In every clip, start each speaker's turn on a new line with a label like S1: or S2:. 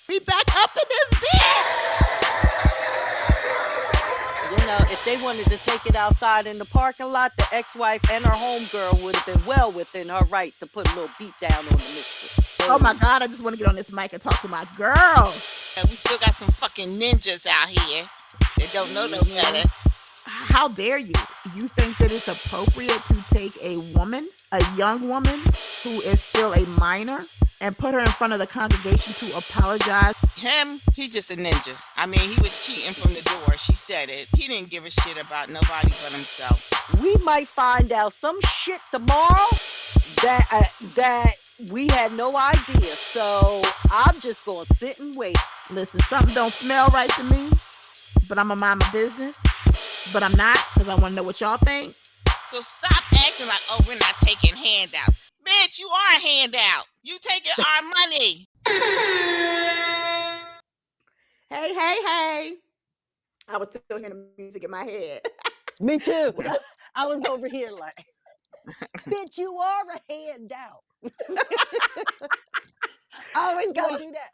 S1: We back up in this bitch.
S2: If they wanted to take it outside in the parking lot, the ex-wife and her homegirl would have been well within her right to put a little beat down on the mistress.
S1: Oh my God, I just want to get on this mic and talk to my girl.
S3: Yeah, we still got some fucking ninjas out here that don't know no
S2: Mm-hmm.
S3: better.
S1: How dare you? You think that it's appropriate to take a woman, a young woman who is still a minor, and put her in front of the congregation to apologize?
S3: Him, he's just a ninja. I mean, he was cheating from the door. She said it. He didn't give a shit about nobody but himself.
S2: We might find out some shit tomorrow that we had no idea. So I'm just gonna sit and wait.
S1: Listen, something don't smell right to me, but I'm going to mind my business. But I'm not, because I want to know what y'all think.
S3: So stop acting like, oh, we're not taking handouts. Bitch, you are a handout. You taking our money.
S1: Hey, hey, hey. I was still hearing the music in my head.
S4: Me too. I was over here like, bitch, you are a handout. I always gotta do that.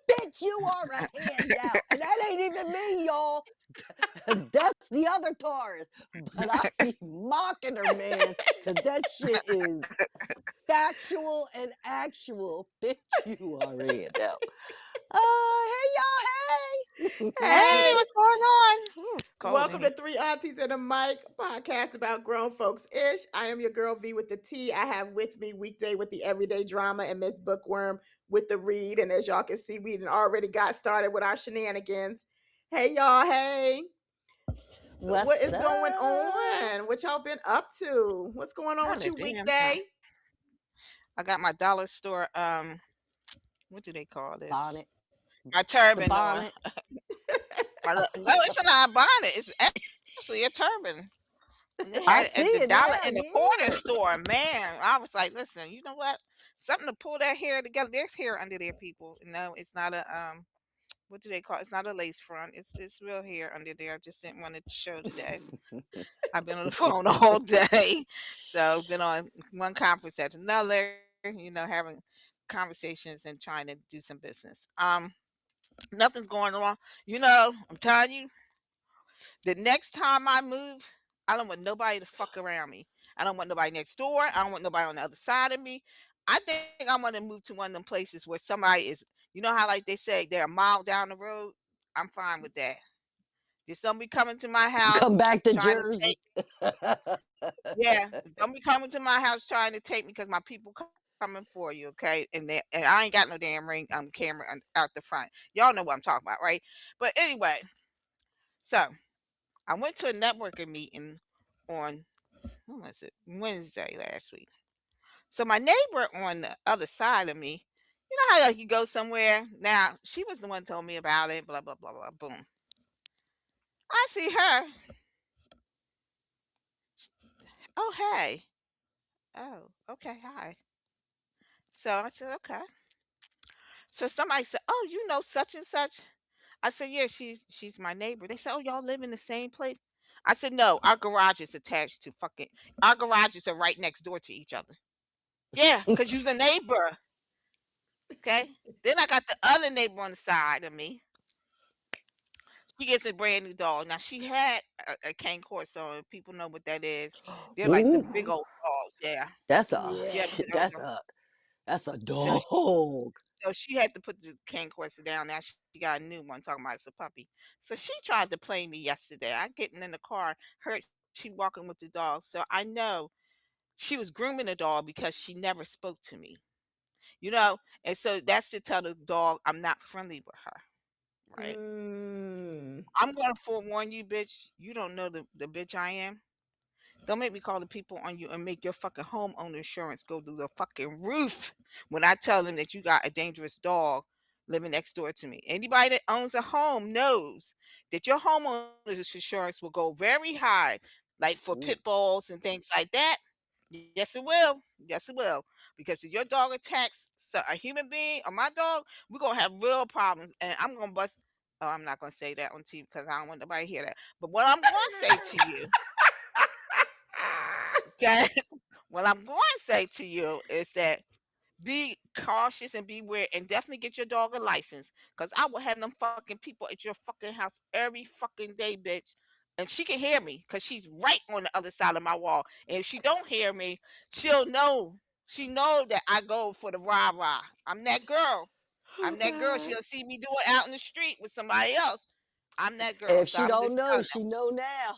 S4: Bitch, you are a handout. And that ain't even me, y'all. That's the other Taurus. But I be mocking her, man, because that shit is factual and actual. Bitch, you are a handout. Hey, y'all, hey.
S3: Hey, what's going on? Ooh, it's cold
S1: Welcome
S3: in
S1: to
S3: here.
S1: Three Aunties and a Mic, podcast about grown folks ish. I am your girl V with the T. I have with me Weekday with the everyday drama and Miss Bookworm with the read. And as y'all can see, we done already got started with our shenanigans. Hey, y'all, hey. So what
S4: What's
S1: is going
S4: up?
S1: on? What y'all been up to? What's going on
S3: Not
S1: with
S3: a
S1: you,
S3: damn
S1: Weekday?
S3: thing. I got my dollar store, what do they call this?
S4: Bonnet.
S3: My
S4: The
S3: turban on.
S4: bonnet.
S3: No, it's not a bonnet. It's actually a turban. And they
S4: I
S3: had it
S4: see
S3: at the
S4: it
S3: dollar
S4: now,
S3: in the corner
S4: yeah.
S3: store. Man, I was like, listen, you know what? Something to pull that hair together. There's hair under there, people. No, it's not a what do they call it? It's not a lace front. It's real hair under there. I just didn't want to show today. I've been on the phone all day. So been on one conference after another, having conversations and trying to do some business. Nothing's going wrong. I'm telling you, the next time I move, I don't want nobody to fuck around me. I don't want nobody next door. I don't want nobody on the other side of me. I think I'm gonna move to one of them places where somebody is, how like they say they're a mile down the road. I'm fine with that. Just somebody coming to my house
S4: Come back to
S3: trying to
S4: Jersey.
S3: take, yeah, don't be coming to my house trying to take me because my people coming for you, okay? And I ain't got no damn ring camera out the front. Y'all know what I'm talking about, right? But anyway, so I went to a networking meeting on when was it? Wednesday last week. So my neighbor on the other side of me, you know how like you go somewhere? Now she was the one told me about it, blah blah blah blah boom. I see her. Oh hey. Oh, okay, hi. So I said, okay. So somebody said, "Oh, you know such and such." I said, "Yeah, she's my neighbor." They said, "Oh, y'all live in the same place?" I said, "No, our garage is attached to fucking our garages are right next door to each other." Yeah, cause you's a neighbor. Okay. Then I got the other neighbor on the side of me. She gets a brand new dog. Now she had a cane corso, and people know what that is. They're like the
S4: Ooh,
S3: big old dogs. Yeah,
S4: that's a
S1: Yeah.
S3: she had a big old
S4: that's
S3: dog.
S4: a that's a
S3: So
S4: dog.
S3: so she had to put the cane corso down. Now she got a new one. Talking about it's a puppy. So she tried to play me yesterday. I getting in the car, heard she walking with the dog. So I know she was grooming the dog because she never spoke to me. You know, and so that's to tell the dog I'm not friendly with her. Right.
S1: Mm.
S3: I'm gonna forewarn you, bitch. You don't know the bitch I am. Don't make me call the people on you and make your fucking homeowner insurance go through the fucking roof when I tell them that you got a dangerous dog living next door to me. Anybody that owns a home knows that your homeowner's insurance will go very high, like for
S4: Ooh.
S3: pit bulls and things like that. Yes, it will. Yes, it will. Because if your dog attacks a human being or my dog, we're gonna have real problems, and I'm gonna bust. Oh, I'm not gonna say that on TV because I don't want nobody to hear that. But what I'm gonna say to you, okay, what I'm going to say to you is that be cautious and beware, and definitely get your dog a license. Cause I will have them fucking people at your fucking house every fucking day, bitch. And she can hear me because she's right on the other side of my wall. And if she don't hear me, she'll know. She know that I go for the rah rah. I'm that girl.
S1: Oh
S3: I'm that girl.
S1: God.
S3: She'll see me do it out in the street with somebody else. I'm that girl.
S4: If
S3: So
S4: she
S3: I'm
S4: don't
S3: just
S4: know,
S3: telling
S4: she
S3: you.
S4: know now.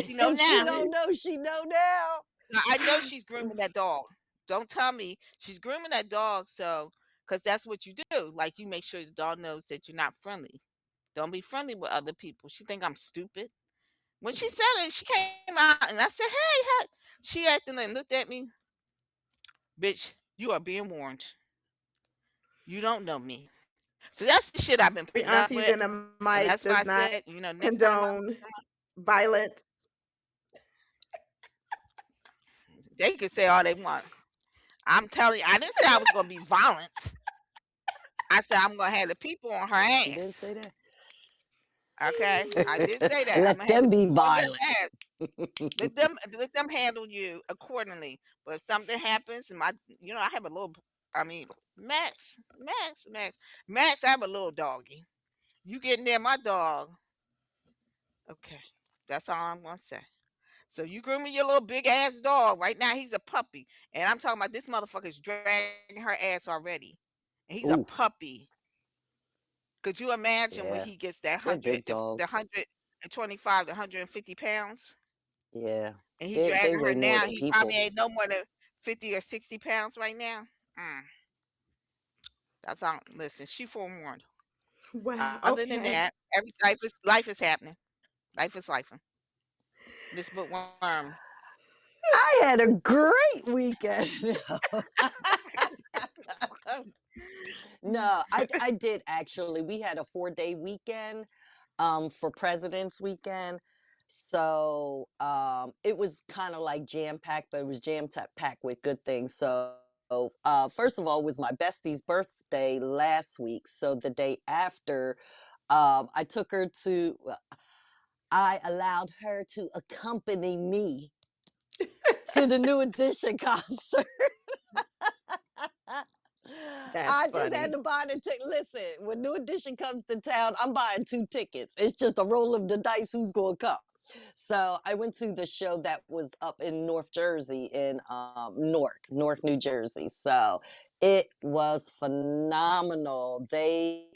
S3: She know
S4: If she
S3: now.
S4: don't know, she know now.
S3: Now, I know she's grooming that dog. Don't tell me she's grooming that dog. So, because that's what you do. Like you make sure the dog knows that you're not friendly. Don't be friendly with other people. She think I'm stupid. When she said it, she came out and I said, "Hey, hey." She acting and looked at me, bitch. You are being warned. You don't know me. So that's the shit I've been
S1: The
S3: putting up
S1: aunties
S3: with,
S1: in the
S3: and
S1: mic
S3: that's why
S1: does
S3: I
S1: not
S3: said, next time
S1: condone violence.
S3: they can say all they want. I'm telling you, I didn't say I was gonna be violent. I said I'm gonna have the people on her
S4: She didn't
S3: ass.
S4: say that.
S3: Okay, I did say that. I'm
S4: Let
S3: gonna have the
S4: them be
S3: people on your
S4: violent.
S3: ass. Let them handle you accordingly. But if something happens, and I have a little. I mean, Max. I have a little doggy. You get near my dog, okay? That's all I'm gonna say. So you grooming your little big ass dog. Right now he's a puppy, and I'm talking about this motherfucker's dragging her ass already, and he's a
S4: Ooh,
S3: puppy. Could you imagine when
S4: yeah.
S3: he gets that
S4: They're
S3: hundred,
S4: big
S3: the
S4: dogs.
S3: 125 to 150 pounds,
S4: Yeah.
S3: and he
S4: They
S3: dragging
S4: weigh
S3: her
S4: more
S3: now?
S4: than
S3: He probably
S4: people.
S3: ain't no more than 50 or 60 pounds right now. Mm, that's all. Listen, she forewarned.
S1: Wow.
S3: Other than that,
S1: Okay.
S3: every life is happening. Life is life. Miss Bookworm.
S4: I had a great weekend. No, I did actually. We had a 4-day weekend for President's Weekend. So it was kind of like jam packed, but it was jam packed with good things. So first of all, it was my bestie's birthday last week. So the day after, I took her to. I allowed her to accompany me to the New Edition concert.
S1: That's
S4: I just had
S1: funny.
S4: to buy the ticket. Listen, when New Edition comes to town, I'm buying 2 tickets. It's just a roll of the dice who's going to come. So I went to the show that was up in North Jersey, in Newark, New Jersey. So it was phenomenal. They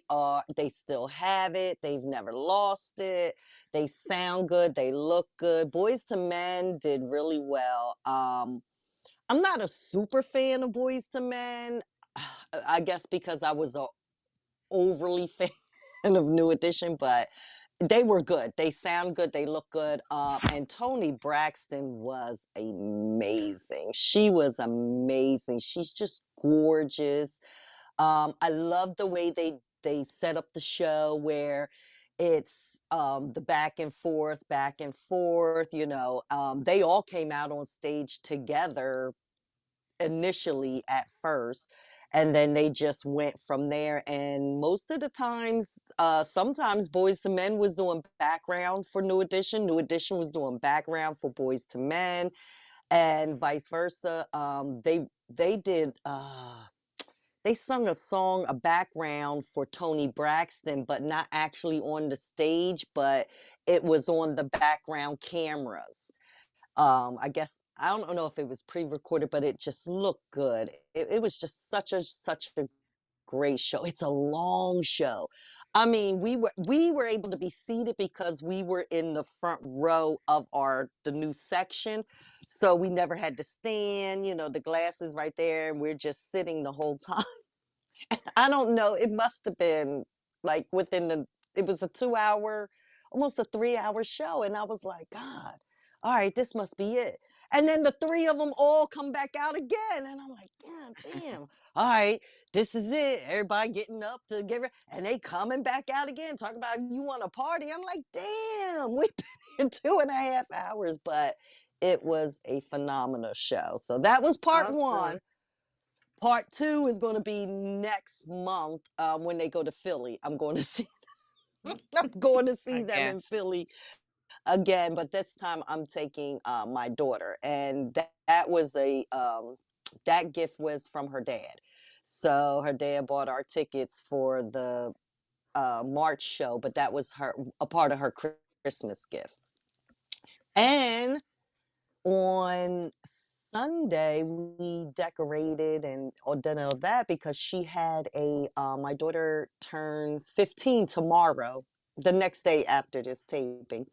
S4: still have it. They've never lost it. They sound good. They look good. Boys to Men did really well. I'm not a super fan of Boys to Men. I guess because I was a overly fan of New Edition, but they were good. They sound good. They look good. And Toni Braxton was amazing. She was amazing. She's just gorgeous. I love the way they set up the show where it's the back and forth. They all came out on stage together initially at first, and then they just went from there. And most of the times, sometimes Boys to Men was doing background for New Edition, New Edition was doing background for Boys to Men, and vice versa. They did they sung a background for Toni Braxton, but not actually on the stage, but it was on the background cameras. I guess I don't know if it was pre-recorded, but it just looked good. It was just such a great show. It's a long show. I mean, we were able to be seated because we were in the front row of the new section, so we never had to stand. The glass is right there, and we're just sitting the whole time. I don't know. It must have been like it was a 2 hour, almost a 3 hour show. And I was like, God, all right, this must be it. And then the three of them all come back out again. And I'm like, God damn. All right, this is it. Everybody getting up to and they coming back out again. Talking about you want a party. I'm like, damn, we've been here 2.5 hours, but it was a phenomenal show. So that was part
S1: Awesome.
S4: one. Part two is going to be next month when they go to Philly. I'm going to see. I'm going to see them
S3: Again.
S4: in Philly again, but this time I'm taking my daughter, and that was that gift was from her dad. So her dad bought our tickets for the March show, but that was a part of her Christmas gift. And on Sunday, we decorated and all done all that because she had my daughter turns 15 tomorrow, the next day after this taping.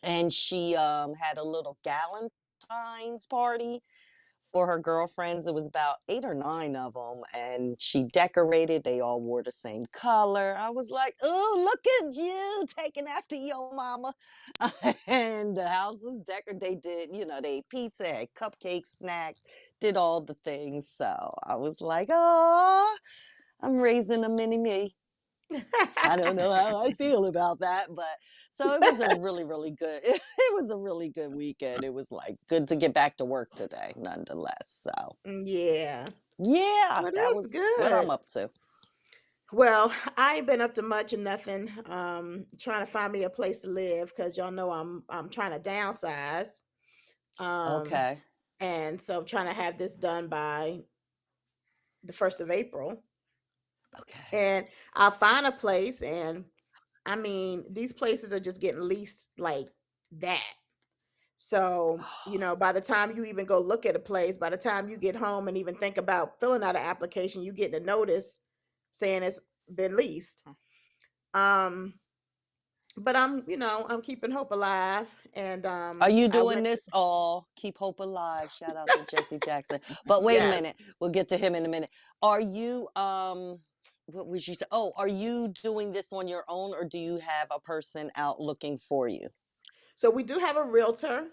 S4: And she had a little Galentine's party for her girlfriends. It was about 8 or 9 of them, and she decorated. They all wore the same color. I was like, "Oh, look at you taking after your mama!" And the house was decorated. They did, they ate pizza, had cupcakes, snacks, did all the things. So I was like, "Oh, I'm raising a mini me." I don't know how I feel about that, but so it was a really, really good. It was a really good weekend. It was like good to get back to work today, nonetheless. So
S1: Yeah.
S4: yeah,
S1: Well,
S4: that
S1: that's
S4: was what I'm
S1: good.
S4: up to.
S1: Well, I ain't been up to much or nothing. Trying to find me a place to live because y'all know I'm trying to downsize. Um,
S4: Okay,
S1: and so I'm trying to have this done by the 1st of April.
S4: okay.
S1: And I'll find a place, and I mean, these places are just getting leased like that. So, by the time you even go look at a place, by the time you get home and even think about filling out an application, you get a notice saying it's been leased. Um, but I'm keeping hope alive. And
S4: Are you
S1: I
S4: doing
S1: went to
S4: this all? Keep hope alive. Shout out to Jesse Jackson. But wait a
S1: yes.
S4: minute, we'll get to him in a minute. Are you What was you say? Oh, are you doing this on your own, or do you have a person out looking for you?
S1: So we do have a realtor.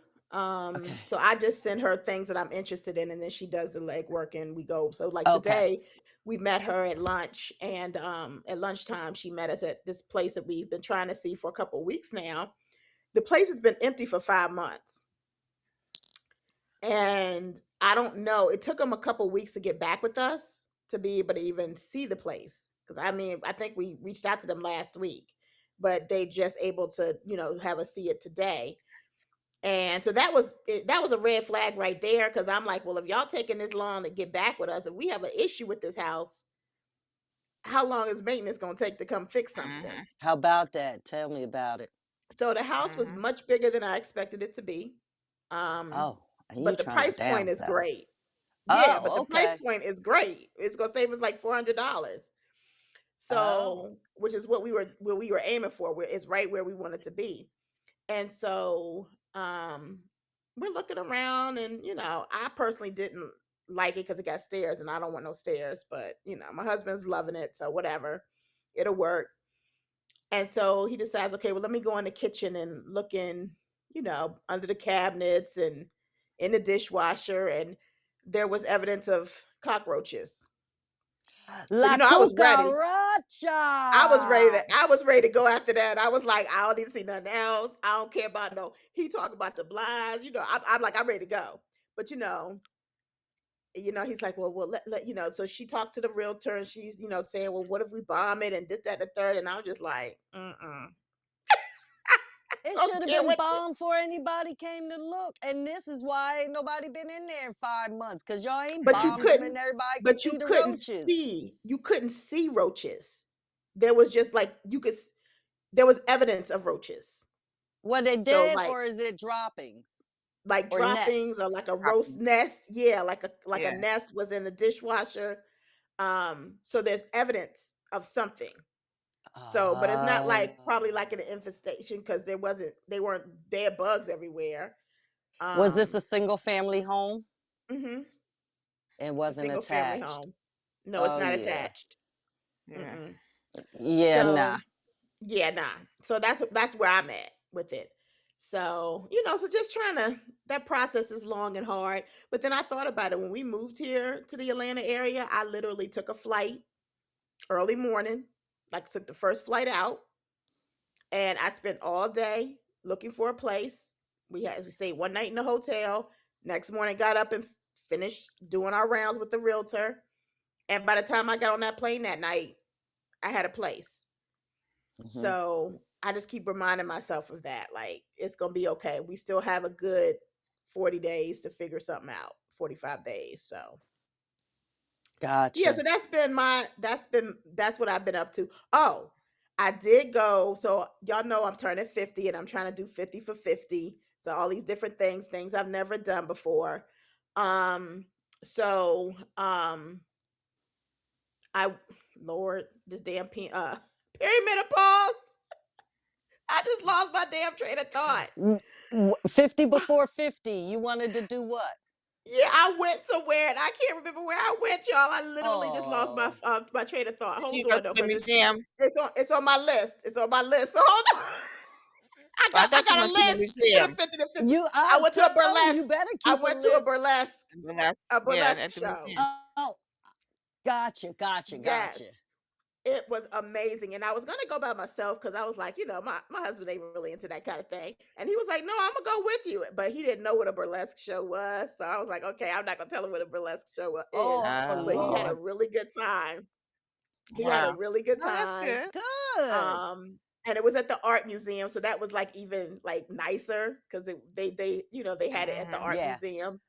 S4: Okay.
S1: So I just send her things that I'm interested in, and then she does the legwork, and we go. So like
S4: Okay.
S1: today, we met her at lunch, and at lunchtime, she met us at this place that we've been trying to see for a couple weeks now. The place has been empty for 5 months, and I don't know. It took them a couple weeks to get back with us to be able to even see the place. Because I mean, I think we reached out to them last week, but they just able to have us see it today. And so that was a red flag right there because I'm like, well, if y'all taking this long to get back with us, if we have an issue with this house, how long is maintenance going to take to come fix something?
S3: Mhm.
S4: How about that? Tell me about it.
S1: So the house was
S3: Mhm.
S1: much bigger than I expected it to be. Um,
S4: Oh, and you
S1: but the
S4: trying to
S1: price point is
S4: downsize.
S1: great. Yeah, but
S4: Oh,
S1: the price
S4: okay.
S1: point is great. It's gonna save us like $400.
S4: Oh.
S1: So, which is what we were aiming for. Where it's right where we wanted to be. And so we're looking around, and I personally didn't like it because it got stairs, and I don't want no stairs, but my husband's loving it, so whatever, it'll work. And so he decides, okay, well, let me go in the kitchen and look in, under the cabinets and in the dishwasher, and there was evidence of cockroaches. So
S4: La
S1: I was ready.
S4: cucaracha.
S1: I was ready to go after that. I was like, I don't need to see nothing else. I don't care about no. He talking about the blinds. I'm like, I'm ready to go. But he's like, well, So she talked to the realtor, and she's, saying, well, what if we bomb it and this, that, the third? And I was just like,
S4: It
S1: don't
S4: should have
S1: care
S4: been
S1: what.
S4: bombed before anybody came to look. And this is why ain't nobody been in there in 5 months. Cause y'all ain't
S1: But you
S4: bombed them and
S1: couldn't.
S4: everybody could
S1: But
S4: see
S1: you
S4: the
S1: couldn't
S4: roaches.
S1: see. You couldn't see roaches. There was just like you could. There was evidence of roaches.
S4: Were they
S1: So
S4: dead
S1: like
S4: or is it droppings or
S1: droppings or like
S4: nests?
S1: a roast
S3: Dropping.
S1: nest. Yeah, like a
S3: Yeah.
S1: nest was in the dishwasher. So there's evidence of something. So, but it's not
S4: Uh,
S1: like probably like an infestation because they weren't dead bugs everywhere.
S4: was this a
S1: Um,
S4: single family home?
S1: mhm,
S4: It
S1: it's a
S4: wasn't
S1: single family
S4: attached.
S1: home. No, it's
S4: Oh
S1: not
S4: yeah.
S1: attached.
S3: Yeah.
S1: Mm-mm.
S4: Yeah, nah.
S1: So yeah, nah. So that's where I'm at with it. So so just trying to that process is long and hard. But then I thought about it when we moved here to the Atlanta area. I literally took a flight early morning, like took the first flight out, and I spent all day looking for a place. We had, as we say, one night in the hotel. Next morning, got up and finished doing our rounds with the realtor. And by the time I got on that plane that night, I had a place.
S4: Hmm.
S1: So I just keep reminding myself of that. Like, it's going to be okay. We still have a good 40 days to figure something out, 45 days. So Yeah,
S4: Gotcha.
S1: so that's what I've been up to. Oh, I did go. So y'all know I'm turning 50 and I'm trying to do 50 for 50. So all these different things I've never done before. Um, so I Lord, this damn perimenopause. I just lost my damn train of thought.
S4: 50 before 50. You wanted to do what?
S1: Yeah, I went somewhere and I can't remember where I went, y'all. I literally just lost
S4: Oh,
S1: my train of thought.
S3: Did you
S1: Hold
S3: go
S1: on
S3: to
S1: though,
S3: the
S1: because
S3: museum?
S1: it's on my list. It's on my list. So hold on.
S3: Oh, I
S1: I
S3: thought you
S1: got a
S3: went to the
S1: list for the
S3: museum.
S1: 50 to 50.
S4: you,
S1: I
S4: I'm
S1: went to a
S4: telling you,
S1: burlesque.
S4: you better
S1: I
S4: keep a
S1: went to
S4: list.
S3: Well,
S1: a
S3: that's yeah,
S1: burlesque
S3: at the
S1: show.
S3: museum.
S4: Oh, gotcha, gotcha,
S1: Yes.
S4: gotcha.
S1: It was amazing. And I was gonna go by myself because I was like, my husband ain't really into that kind of thing. And he was like, no, I'm gonna go with you. But he didn't know what a burlesque show was. So I was like, okay, I'm not gonna tell him what a burlesque show is.
S4: Oh,
S3: Oh,
S1: But he had a
S4: Lord.
S1: really good time. He had a
S3: wow.
S1: really good
S3: No, that's
S1: time.
S3: good.
S4: Good.
S1: And it was at the art museum, so that was like even like nicer because they had it at the
S3: Mhm.
S1: art
S4: Yeah,
S1: museum.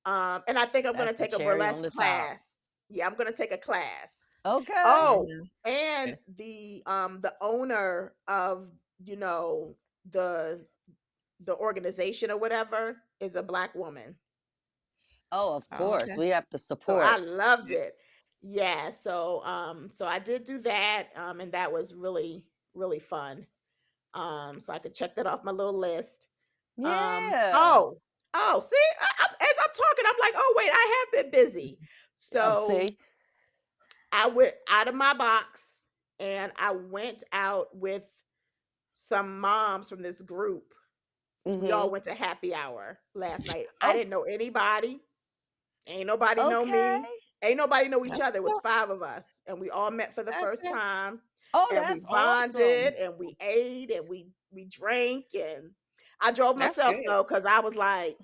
S1: And I think I'm gonna
S4: that's the
S1: take a
S4: cherry on
S1: burlesque
S4: the top.
S1: class. Yeah, I'm gonna take a class.
S4: Okay.
S1: Oh,
S3: Mhm.
S1: and
S3: Okay.
S1: the owner of you know the the organization or whatever is a black woman.
S4: Oh, of
S3: Oh,
S4: course.
S3: okay.
S4: We have to
S1: So I
S4: support.
S1: loved
S3: Yeah.
S1: it. Yeah, so I did do that, and that was really fun. So I could check that off my little list.
S4: Yeah.
S1: Oh, see, as I'm talking, I'm like, oh wait, I have been busy.
S4: Oh,
S1: So
S4: see?
S1: I went out of my box and I went out with some moms from this group. We
S4: Mm-hmm.
S1: all went to happy hour last night. I
S4: Oh,
S1: didn't know anybody. Ain't nobody know
S4: okay.
S1: me. Ain't nobody know each
S3: That's
S1: other. It was
S3: good.
S1: five of us, and we all met for the first
S3: Okay.
S1: time,
S4: Oh,
S1: and we
S4: that's
S1: bonded,
S4: awesome.
S1: and we ate, and we drank, and I drove
S3: That's
S1: myself
S3: good.
S1: though, because I was like,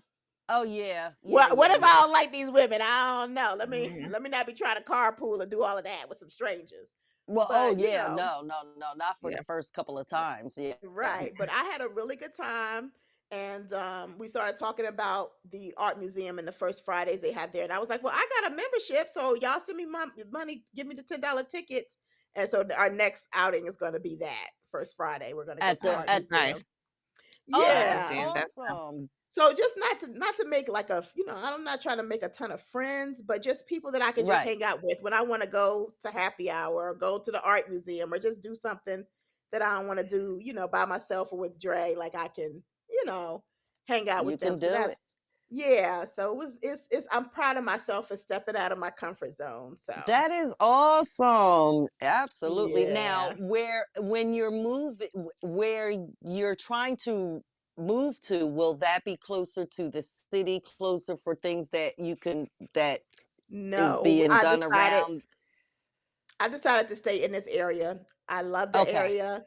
S4: Oh, yeah. Yeah,
S1: what
S4: yeah,
S1: if
S4: yeah.
S1: I don't like these women? I don't know. Let me
S3: Mhm.
S1: let me not be trying to carpool and do all of that with some strangers.
S4: Well, oh,
S1: But
S4: yeah. No, no, no. Not for the
S3: Yeah.
S4: first couple of times. Yeah.
S1: right. But I had a really good time. And we started talking about the art museum and the first Fridays they have there. And I was like, well, I got a membership. So y'all send me my money, give me the $10 tickets. And so our next outing is going to be that first Friday. We're going to go
S4: At
S1: to the
S4: the,
S3: Oh,
S1: art
S4: at,
S3: that's nice.
S1: museum.
S4: oh,
S3: Art
S4: that's
S1: Yeah.
S3: museum. That's nice.
S4: awesome.
S1: So just not to make like I'm not trying to make a ton of friends, but just people that I could just
S4: Right.
S1: hang out with when I want to go to happy hour or go to the art museum or just do something that I don't want to do, by myself or with Dre. Like I can, hang out
S4: You
S1: with
S4: can
S1: them. So
S4: do it.
S1: that's yeah. So it's I'm proud of myself for stepping out of my comfort zone. So
S4: That is awesome. Absolutely. Now,
S1: yeah.
S4: when you're moving, where you're trying to move to, will that be closer to the city, closer for things that that is
S1: No,
S4: being done around?
S1: I decided to stay in this area. I love the
S4: Okay.
S1: area.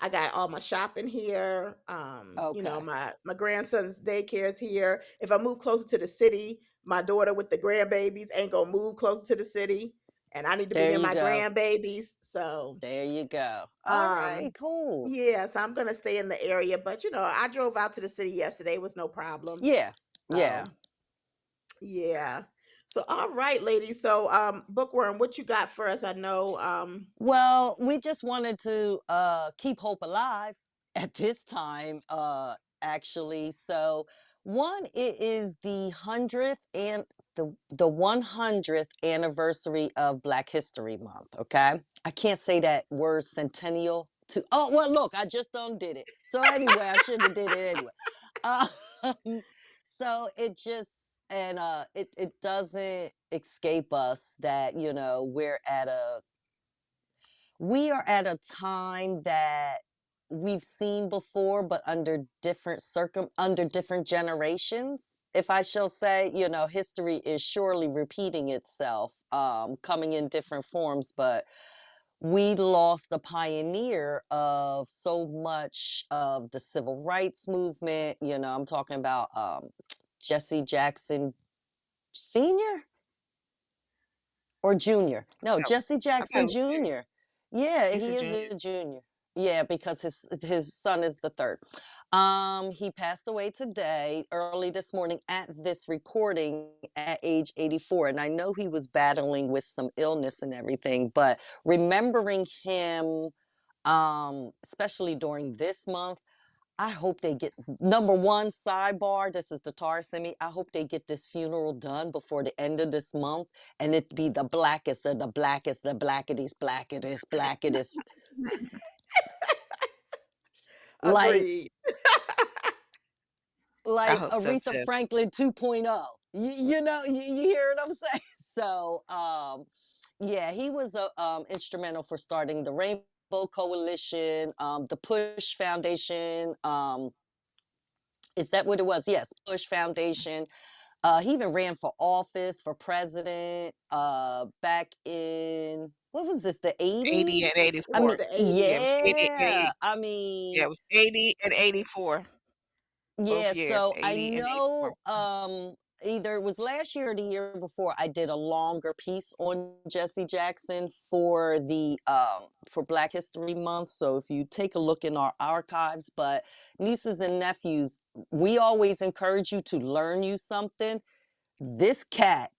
S1: I got all my shopping here.
S4: Okay.
S1: My grandson's daycare is here. If I move closer to the city, my daughter with the grandbabies ain't gonna move closer to the city, and I need to be
S4: There
S1: near
S4: you
S1: my
S4: go.
S1: grandbabies. So,
S4: There you go. All right.
S1: um,
S4: Cool.
S1: yeah, so I'm gonna stay in the area. But I drove out to the city yesterday. It was no problem.
S4: Yeah. Yeah.
S1: So, yeah. So, all right, ladies. So, Bookworm, what you got for us? I know,
S4: Well, we just wanted to keep hope alive at this time, actually. So one, it is the 100th and the 100th anniversary of Black History Month. Okay, I can't say that word centennial. Oh well, look, I just did it. So anyway, I should have did it anyway. Um, so it just it doesn't escape us that we are at a time that we've seen before, but under different generations, if I shall say. History is surely repeating itself, coming in different forms, but we lost a pioneer of so much of the civil rights movement. I'm talking about Jesse Jackson Sr. or Junior. No, Jesse
S3: I thought
S4: Jackson
S3: it was
S4: Jr. Yeah,
S3: he's a
S4: he is
S3: junior.
S4: a junior. Yeah, because his son is the third. He passed away today, early this morning at this recording at age 84. And I know he was battling with some illness and everything, but remembering him, especially during this month, I hope they get number one sidebar. This is the tar semi. I hope they get this funeral done before the end of this month, and it be the blackest of the blackest, the blackest, blackest, blackest. Like
S1: Agreed.
S3: I
S4: like
S3: hope so
S4: Aretha
S3: too.
S4: Franklin 2.0. You know, you hear what I'm saying? So, yeah, he was instrumental for starting the Rainbow Coalition, the Push Foundation. Is that what it was? Yes, Push Foundation. He even ran for office for president back in what was this, the
S3: 80 and
S4: 80s? I mean,
S3: 84.
S1: The 80s.
S3: Yeah, it was 80 and 80.
S4: yeah. I
S3: Yeah,
S4: mean,
S3: it was 80 and 84. Both
S4: yeah,
S3: years,
S4: so I
S3: 80 and 84.
S4: know either it was last year or the year before I did a longer piece on Jesse Jackson for Black History Month. So if you take a look in our archives, but nieces and nephews, we always encourage you to learn you something. This cat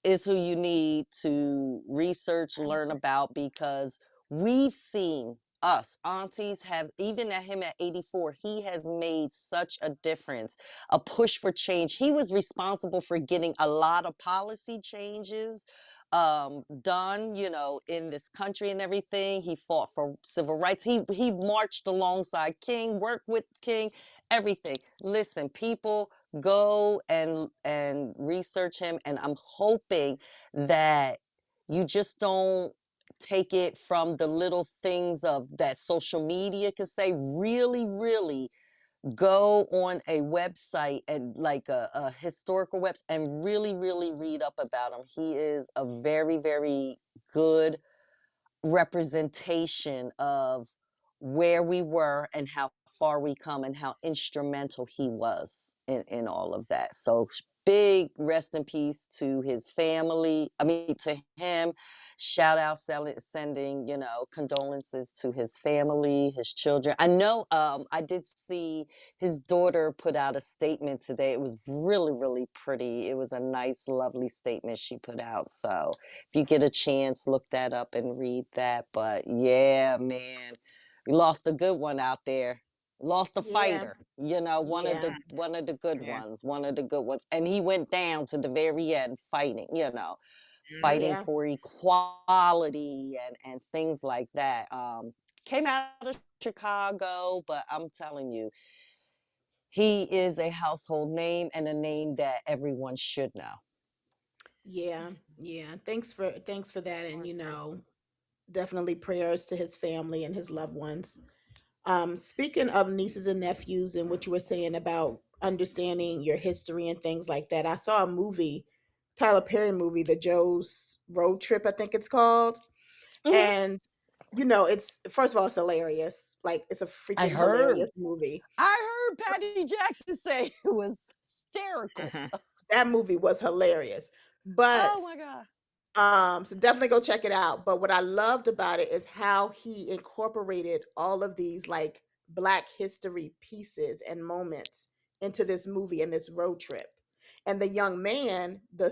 S4: is who you need to research, learn about, because we've seen us aunties have, even at him at 84, he has made such a difference, a push for change. He was responsible for getting a lot of policy changes done, you know, in this country and everything. He fought for civil rights. He marched alongside King, worked with King, everything. Listen, people, go and research him, and I'm hoping that you just don't take it from the little things of that social media can say. Really, really go on a website, and like a historical website, and really, really read up about him. He is a very, very good representation of where we were and how far we come, and how instrumental he was in all of that. So big rest in peace to his family. I mean, to him. Shout out, sending, you know, condolences to his family, his children. I know I did see his daughter put out a statement today. It was really, really pretty. It was a nice, lovely statement she put out. So if you get a chance, look that up and read that. But yeah, man, we lost a good one out there. Lost a
S1: Yeah.
S4: fighter, you know,
S1: Yeah.
S4: one of the good
S3: Yeah.
S4: ones, one of the good ones. And he went down to the very end fighting, you know,
S3: Mhm.
S4: fighting
S1: Yeah.
S4: for equality and things like that. Came out of Chicago, but I'm telling you, he is a household name, and a name that everyone should know.
S1: Yeah. Yeah. Thanks for that. And definitely prayers to his family and his loved ones. Speaking of nieces and nephews and what you were saying about understanding your history and things like that, I saw a movie, Tyler Perry movie, The Joe's Road Trip, I think it's called.
S4: Mhm.
S1: And it's first of all, it's hilarious. Like it's a
S4: I
S1: freaking
S4: heard.
S1: hilarious movie.
S4: I heard Patty Jackson say it was hysterical.
S3: Mhm.
S1: That movie was hilarious. But
S4: Oh my God.
S1: so definitely go check it out. But what I loved about it is how he incorporated all of these like Black history pieces and moments into this movie and this road trip. And the young man, the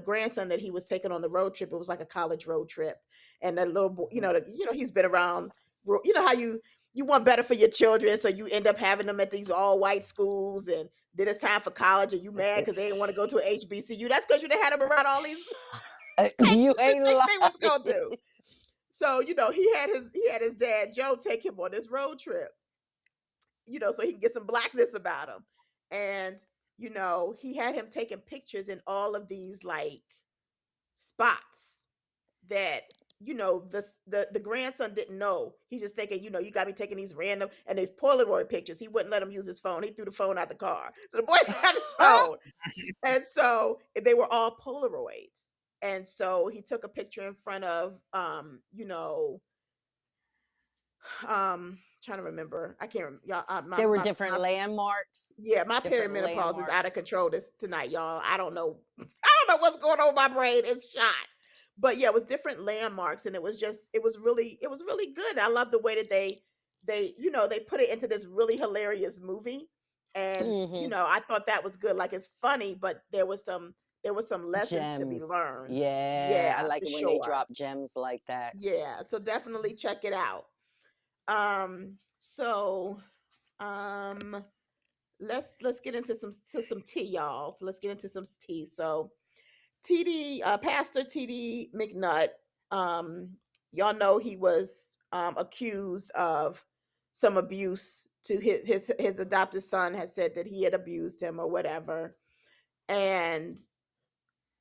S1: grandson that he was taking on the road trip, it was like a college road trip. And that little boy, he's been around. You know how you want better for your children, so you end up having them at these all white schools, and then it's time for college, and you mad because they didn't want to go to a HBCU. That's because you done had them around all these
S4: You
S1: you
S4: ain't
S1: think they was
S4: lying.
S1: gonna do. So, he had his dad Joe take him on this road trip, so he can get some blackness about him. And, he had him taking pictures in all of these like spots that the grandson didn't know. He's just thinking, you got me taking these random and they Polaroid pictures. He wouldn't let him use his phone. He threw the phone out the car. So the boy didn't have his phone. And so they were all Polaroids. And so he took a picture in front of trying to remember. I can't y'all
S4: There were different landmarks,
S1: yeah, my
S4: different
S1: perimenopause is out of
S4: landmarks.
S1: control this tonight, y'all. I don't know. I don't know what's going on with my brain. It's shot. But yeah, it was different landmarks, and it was really good. I love the way that they put it into this really hilarious movie, and
S4: Hmm.
S1: I thought that was good. Like, it's funny, but there was some lessons to be
S4: Gems.
S1: learned.
S4: Yeah, I
S1: Yeah,
S4: like
S1: for
S4: it when they
S1: sure.
S4: drop gems like that.
S1: Yeah, so definitely check it out. So um let's get into some tea, y'all. So let's get into some tea. So TD, Pastor TD McNutt, um, y'all know he was accused of some abuse to his adopted son. Has said that he had abused him or whatever, and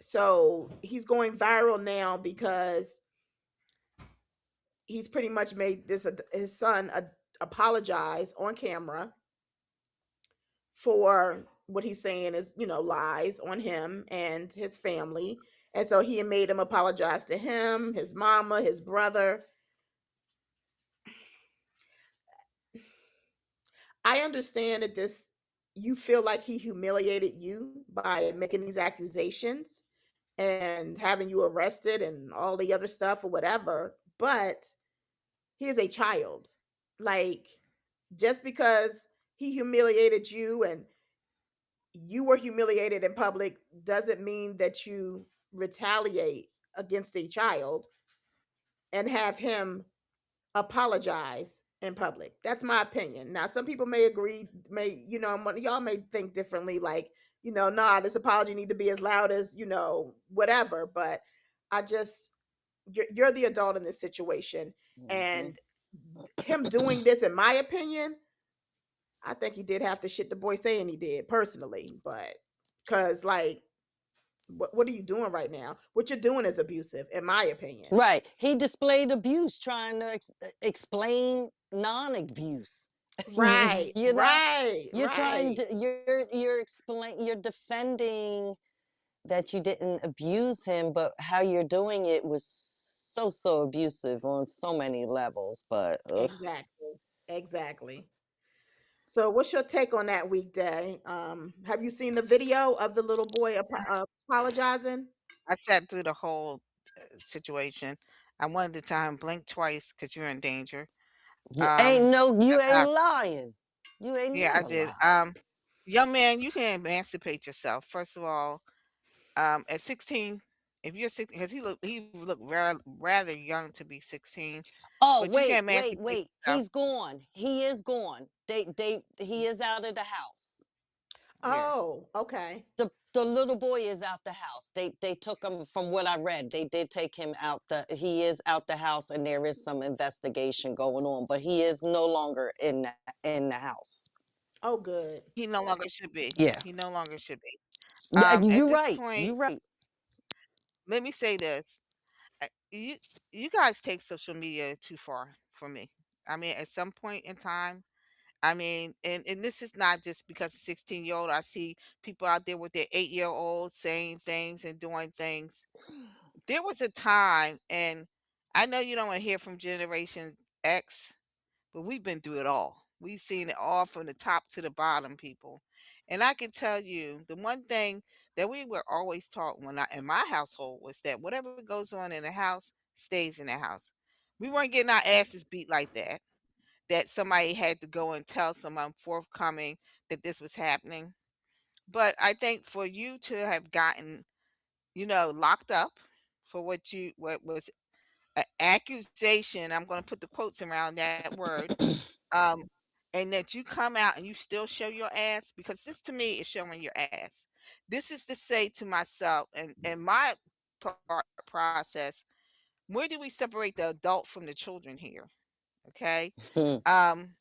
S1: so he's going viral now because he's pretty much made his son apologize on camera for what he's saying is, lies on him and his family. And so he made him apologize to him, his mama, his brother. I understand that you feel like he humiliated you by making these accusations and having you arrested and all the other stuff or whatever, but he is a child. Like, just because he humiliated you and you were humiliated in public doesn't mean that you retaliate against a child and have him apologize in public. That's my opinion. Now, some people may agree, y'all may think differently, like, nah, this apology need to be as loud as, whatever. But I just, you're the adult in this situation.
S4: Hmm.
S1: And him doing this, in my opinion, I think he did have to shit the boy saying he did personally. But because, like, what are you doing right now? What you're doing is abusive, in my opinion.
S4: Right. He displayed abuse trying to explain non-abuse. you,
S1: Right,
S4: you know,
S1: right,
S4: you're trying
S1: right.
S4: to you're defending that you didn't abuse him, but how you're doing it was so abusive on so many levels. But ugh.
S1: Exactly. Exactly. So what's your take on that, Weekday? Have you seen the video of the little boy apologizing?
S3: I sat through the whole situation. I wanted to tell him blink twice because you're in danger.
S4: You
S3: That's
S4: ain't
S3: how.
S4: lying. You ain't
S3: Yeah, I
S4: never
S3: did.
S4: lied.
S3: Young man, you can emancipate yourself. First of all, at 16, if you're 16, because he looked rather young to be 16,
S4: Oh,
S3: but you can emancipate
S4: wait.
S3: yourself.
S4: He's gone. He is gone. He is out of the house.
S3: Where?
S1: Oh, okay.
S4: The little boy is out the house. They took him from what I read. They did take him out he is out the house and there is some investigation going on, but he is no longer in the house.
S1: Oh, good.
S3: He no longer should be.
S4: Yeah.
S3: He no longer should be. At
S4: You're
S3: this
S4: right.
S3: point,
S4: You're right.
S3: let me say this. You guys take social media too far for me. I mean, at some point in time, I mean, and this is not just because 16-year-old. I see people out there with their 8-year-olds saying things and doing things. There was a time, and I know you don't want to hear from Generation X, but we've been through it all. We've seen it all from the top to the bottom, people. And I can tell you the one thing that we were always taught in my household was that whatever goes on in the house stays in the house. We weren't getting our asses beat like that. That somebody had to go and tell someone forthcoming that this was happening. But I think for you to have gotten, locked up for what was an accusation, I'm going to put the quotes around that word, um, and that you come out and you still show your ass, because this to me is showing your ass. This is to say to myself and my thought process, where do we separate the adult from the children here? Okay. Um,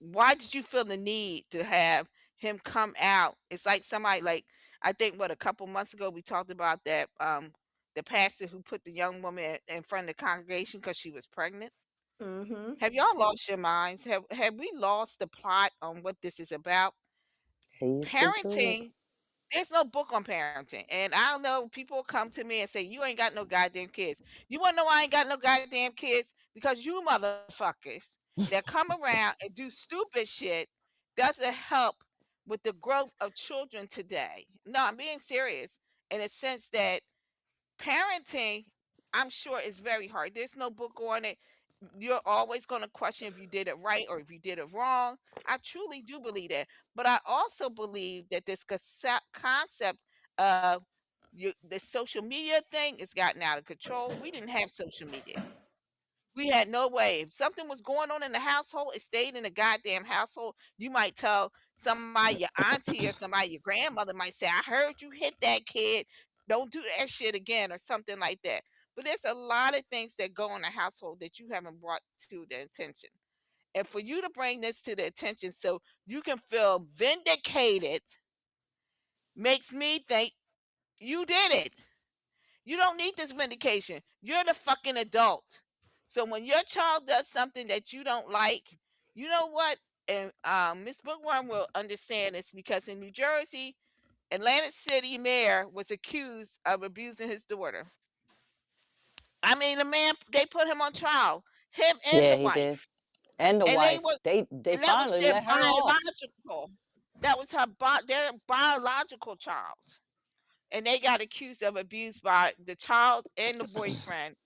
S3: why did you feel the need to have him come out? It's like somebody, like, I think what, a couple months ago we talked about that the pastor who put the young woman in front of the congregation because she was pregnant.
S1: Mm-hmm.
S3: Have y'all lost your minds? Have we lost the plot on what this is about?
S4: He used to do it.
S3: Parenting, there's no book on parenting. And I don't know, people come to me and say, you ain't got no goddamn kids. You wanna know why I ain't got no goddamn kids? Because you motherfuckers that come around and do stupid shit doesn't help with the growth of children today. No, I'm being serious in a sense that parenting, I'm sure, is very hard. There's no book on it. You're always going to question if you did it right or if you did it wrong. I truly do believe that. But I also believe that this concept of the social media thing has gotten out of control. We didn't have social media. We had no way. If something was going on in the household, it stayed in the goddamn household. You might tell somebody, your auntie or somebody, your grandmother might say, I heard you hit that kid. Don't do that shit again, or something like that. But there's a lot of things that go in the household that you haven't brought to the attention. And for you to bring this to the attention so you can feel vindicated makes me think you did it. You don't need this vindication. You're the fucking adult. So when your child does something that you don't like, you know what? And Miss Bookworm will understand this, because in New Jersey, Atlantic City mayor was accused of abusing his daughter. I mean, the man, they put him on trial, him and
S4: Yeah,
S3: the
S4: he did.
S3: wife,
S4: And the
S3: and they
S4: wife.
S3: were,
S4: They
S3: and that was
S4: finally
S3: their
S4: let her off.
S3: biological. That was their biological child, and they got accused of abuse by the child and the boyfriend.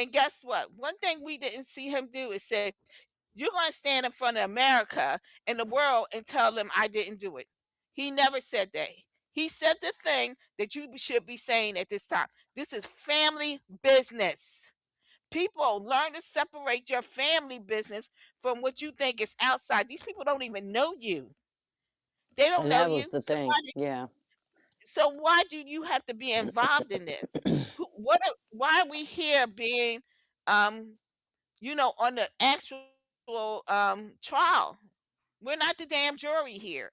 S3: And guess what? One thing we didn't see him do is say, you're going to stand in front of America and the world and tell them I didn't do it. He never said that. He said the thing that you should be saying at this time. This is family business. People, learn to separate your family business from what you think is outside. These people don't even know you. They don't
S4: And
S3: know
S4: that was
S3: you.
S4: the thing. Yeah.
S3: So why do you have to be involved in this? Why are we here being um on the actual trial? We're not the damn jury here.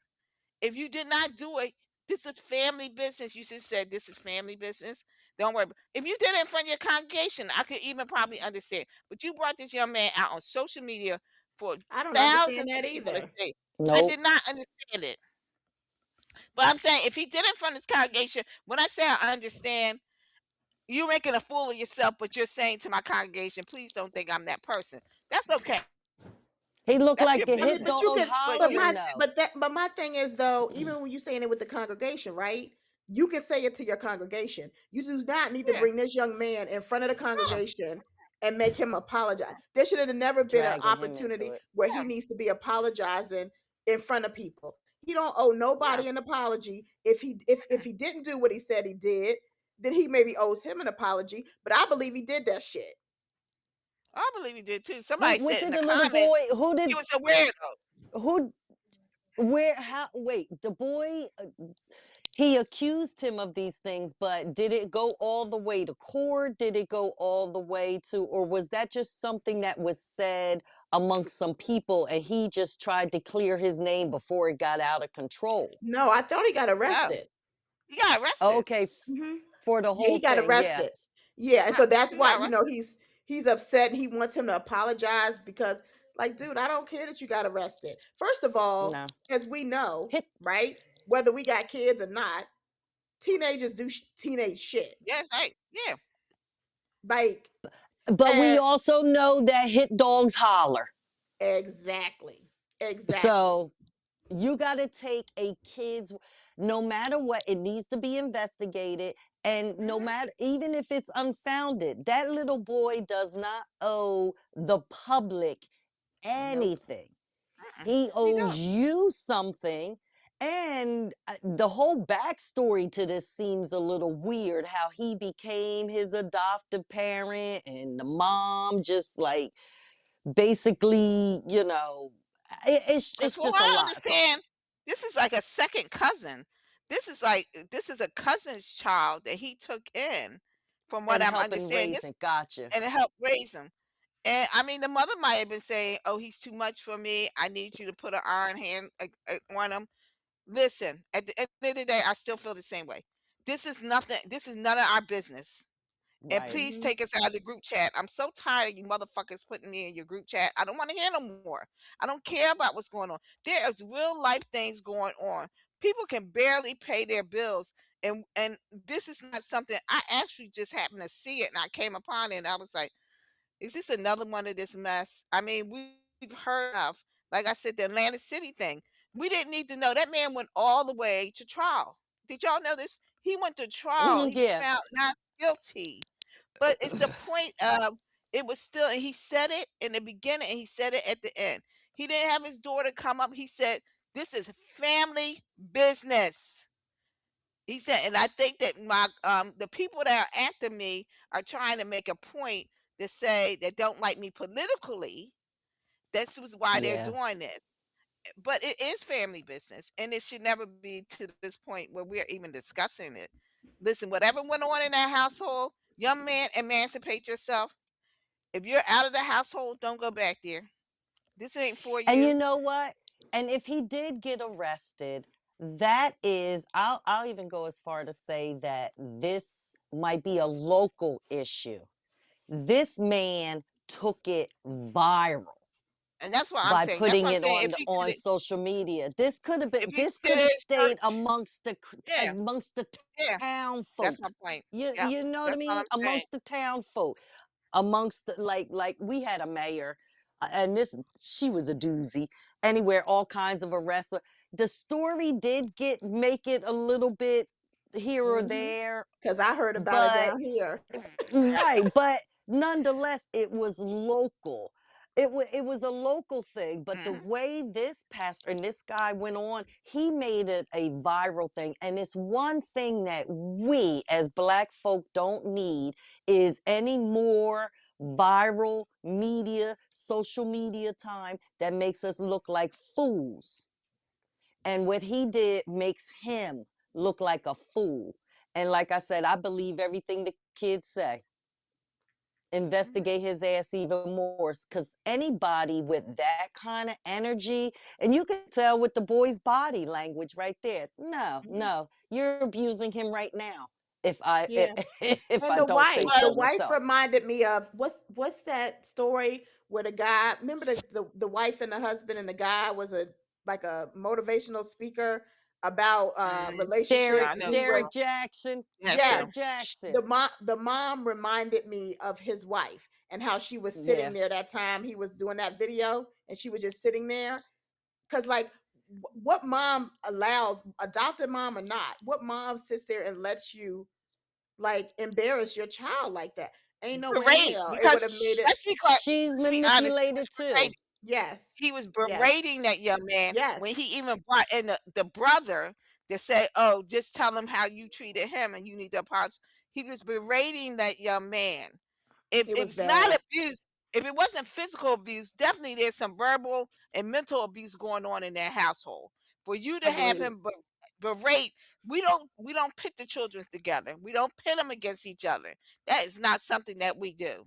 S3: If you did not do it, this is family business. You just said this is family business. Don't worry. If you did it in front of your congregation, I could even probably understand. But you brought this young man out on social media for
S1: I don't understand
S3: thousands of
S1: that
S3: people to
S1: either.
S3: see. I
S4: Nope.
S3: did not understand it. But I'm saying, if he did it in front of his congregation, when I say I understand, you're making a fool of yourself, but you're saying to my congregation, please don't think I'm that person. That's okay.
S4: He looked
S3: That's
S4: like
S3: your
S4: a
S1: I mean,
S4: hit
S3: business.
S1: but you
S4: dog
S1: can,
S3: But
S1: but
S3: you
S4: hollering though.
S1: my thing is though, even when you saying it with the congregation, right? You can say it to your congregation. You do not need to
S3: yeah,
S1: bring this young man in front of the congregation and make him apologize. There should have never been an
S4: Dragging him into
S1: opportunity
S4: it.
S1: where he
S3: yeah,
S1: needs to be apologizing in front of people. He don't owe
S3: yeah.
S1: nobody an apology. If he didn't do what he said he did, then he maybe owes him an apology. But I believe he did that shit.
S3: I believe he did too.
S4: Who
S3: Somebody
S4: was
S3: said in
S4: it
S3: the
S4: the little boy?
S3: comments
S4: Who
S3: he
S4: did
S3: was a weirdo.
S4: who where how wait, the boy he accused him of these things, but did it go all the way to court? Did it go all the way to, or was that just something that was said amongst some people and he just tried to clear his name before it got out of control?
S1: No, I thought he got
S3: No,
S1: arrested.
S3: he got arrested.
S4: Okay,
S1: Mhm.
S4: for the
S1: Yeah,
S4: whole
S1: he got
S4: thing, yeah.
S1: arrested. Yeah, and
S3: Yeah,
S1: so that's
S3: he
S1: why,
S3: got arrested.
S1: he's upset and he wants him to apologize because, like, dude, I don't care that you got arrested. First of all,
S4: No.
S1: as we know,
S4: Hit
S1: right? Whether we got kids or not, teenagers do teenage shit.
S3: Yes, hey, yeah,
S1: Like,
S4: but we
S1: and
S4: also know that hit dogs holler.
S1: exactly. Exactly.
S4: So you got to take a kid's, no matter what, it needs to be investigated. And no
S3: hmm,
S4: matter, even if it's unfounded, that little boy does not owe the public
S1: Nope.
S4: anything.
S3: mm-mm.
S4: He
S3: He
S4: owes
S3: don't.
S4: you something. And the whole backstory to this seems a little weird, how he became his adoptive parent and the mom just like basically,
S3: Because
S4: it's
S3: from
S4: just a
S3: what I
S4: lot. So,
S3: understand, this is like a second cousin. This is a cousin's child that he took in, from what
S4: and
S3: I'm
S4: helping
S3: understanding.
S4: raise it. Gotcha.
S3: And it helped raise him. And I mean, the mother might have been saying, "Oh, he's too much for me. I need you to put an iron hand on him." Listen, at the end of the day, I still feel the same way. This is nothing. This is none of our business. And
S4: Right.
S3: please
S1: Mhm.
S3: take us out of the group chat. I'm so tired of you motherfuckers putting me in your group chat. I don't want to hear no more. I don't care about what's going on. There is real life things going on. People can barely pay their bills. And this is not something I actually just happened to see it, and I came upon it, and I was like, is this another one of this mess? I mean, we've heard of, like I said, the Atlantic City thing. We didn't need to know that man went all the way to trial. Did y'all know this? He went to trial. He was
S4: Yeah.
S3: found not guilty. But it's the point of it was still, and he said it in the beginning and he said it at the end. He didn't have his daughter come up. He said, "This is family business." He said, and I think that my the people that are after me are trying to make a point to say that don't like me politically. This was why they're
S4: Yeah.
S3: doing this. But it is family business, and it should never be to this point where we're even discussing it. Listen, whatever went on in that household, young man, emancipate yourself. If you're out of the household, don't go back there. This ain't for
S4: And you
S3: you.
S4: know what? And if he did get arrested, that is, I'll even go as far to say that this might be a local issue. This man took it viral
S3: And that's what I'm
S4: by
S3: saying. That's
S4: putting
S3: what I'm
S4: it
S3: saying.
S4: on on social media. This could have been,
S3: If he
S4: this
S3: did
S4: could have
S3: it,
S4: stayed amongst the
S3: yeah,
S4: amongst the
S3: yeah,
S4: town
S3: that's
S4: folk.
S3: my point.
S4: You
S3: Yep,
S4: you know what I
S3: that's all
S4: mean?
S3: I'm saying.
S4: Amongst the town folk, amongst the, like we had a mayor, and this, she was a doozy. Anywhere, all kinds of arrests. The story did get make it a little bit here or
S1: Mm-hmm.
S4: there,
S1: Because I heard about it
S4: but
S1: down here.
S4: right, but nonetheless, it was local. It was a local thing, but the
S3: Mhm.
S4: way this pastor and this guy went on, he made it a viral thing. And it's one thing that we as Black folk don't need is any more viral media, social media time that makes us look like fools. And what he did makes him look like a fool. And like I said, I believe everything the kids say. Investigate his ass even more, because anybody with that kind of energy, and you can tell with the boy's body language right there. No,
S1: Mhm.
S4: no, you're abusing him right now. If I
S1: Yeah.
S4: if
S1: And
S4: I don't say
S1: the
S3: Well,
S4: so
S1: wife
S4: myself.
S1: reminded me of what's that story where the guy, remember the wife and the husband, and the guy was a like a motivational speaker about
S3: yeah,
S1: relationships.
S3: I know
S1: He
S3: you
S4: Derek
S3: will.
S1: was,
S4: Jackson,
S3: Yes,
S1: yes,
S3: sir.
S4: Derek Jackson.
S1: the mom reminded me of his wife and how she was sitting
S4: Yeah,
S1: there that time he was doing that video, and she was just sitting there. Because like, what mom allows, adopted mom or not, what mom sits there and lets you like embarrass your child like that? Ain't no way in
S3: Berate
S1: hell it would have made
S3: because
S1: it.
S4: she's
S3: let's be honest, he was
S4: manipulated too.
S3: berating.
S1: Yes,
S3: He was
S1: yes,
S3: berating that young man when
S1: yes.
S3: he even brought in the brother to say, "Oh, just tell him how you treated him, and you need to apologize." He was berating that young man. If
S1: It was
S3: it's not
S1: bad.
S3: abuse, if it wasn't physical abuse, definitely there's some verbal and mental abuse going on in that household. For you to have
S1: Agreed.
S3: him berate, we don't pit the children together. We don't pit them against each other. That is not something that we do,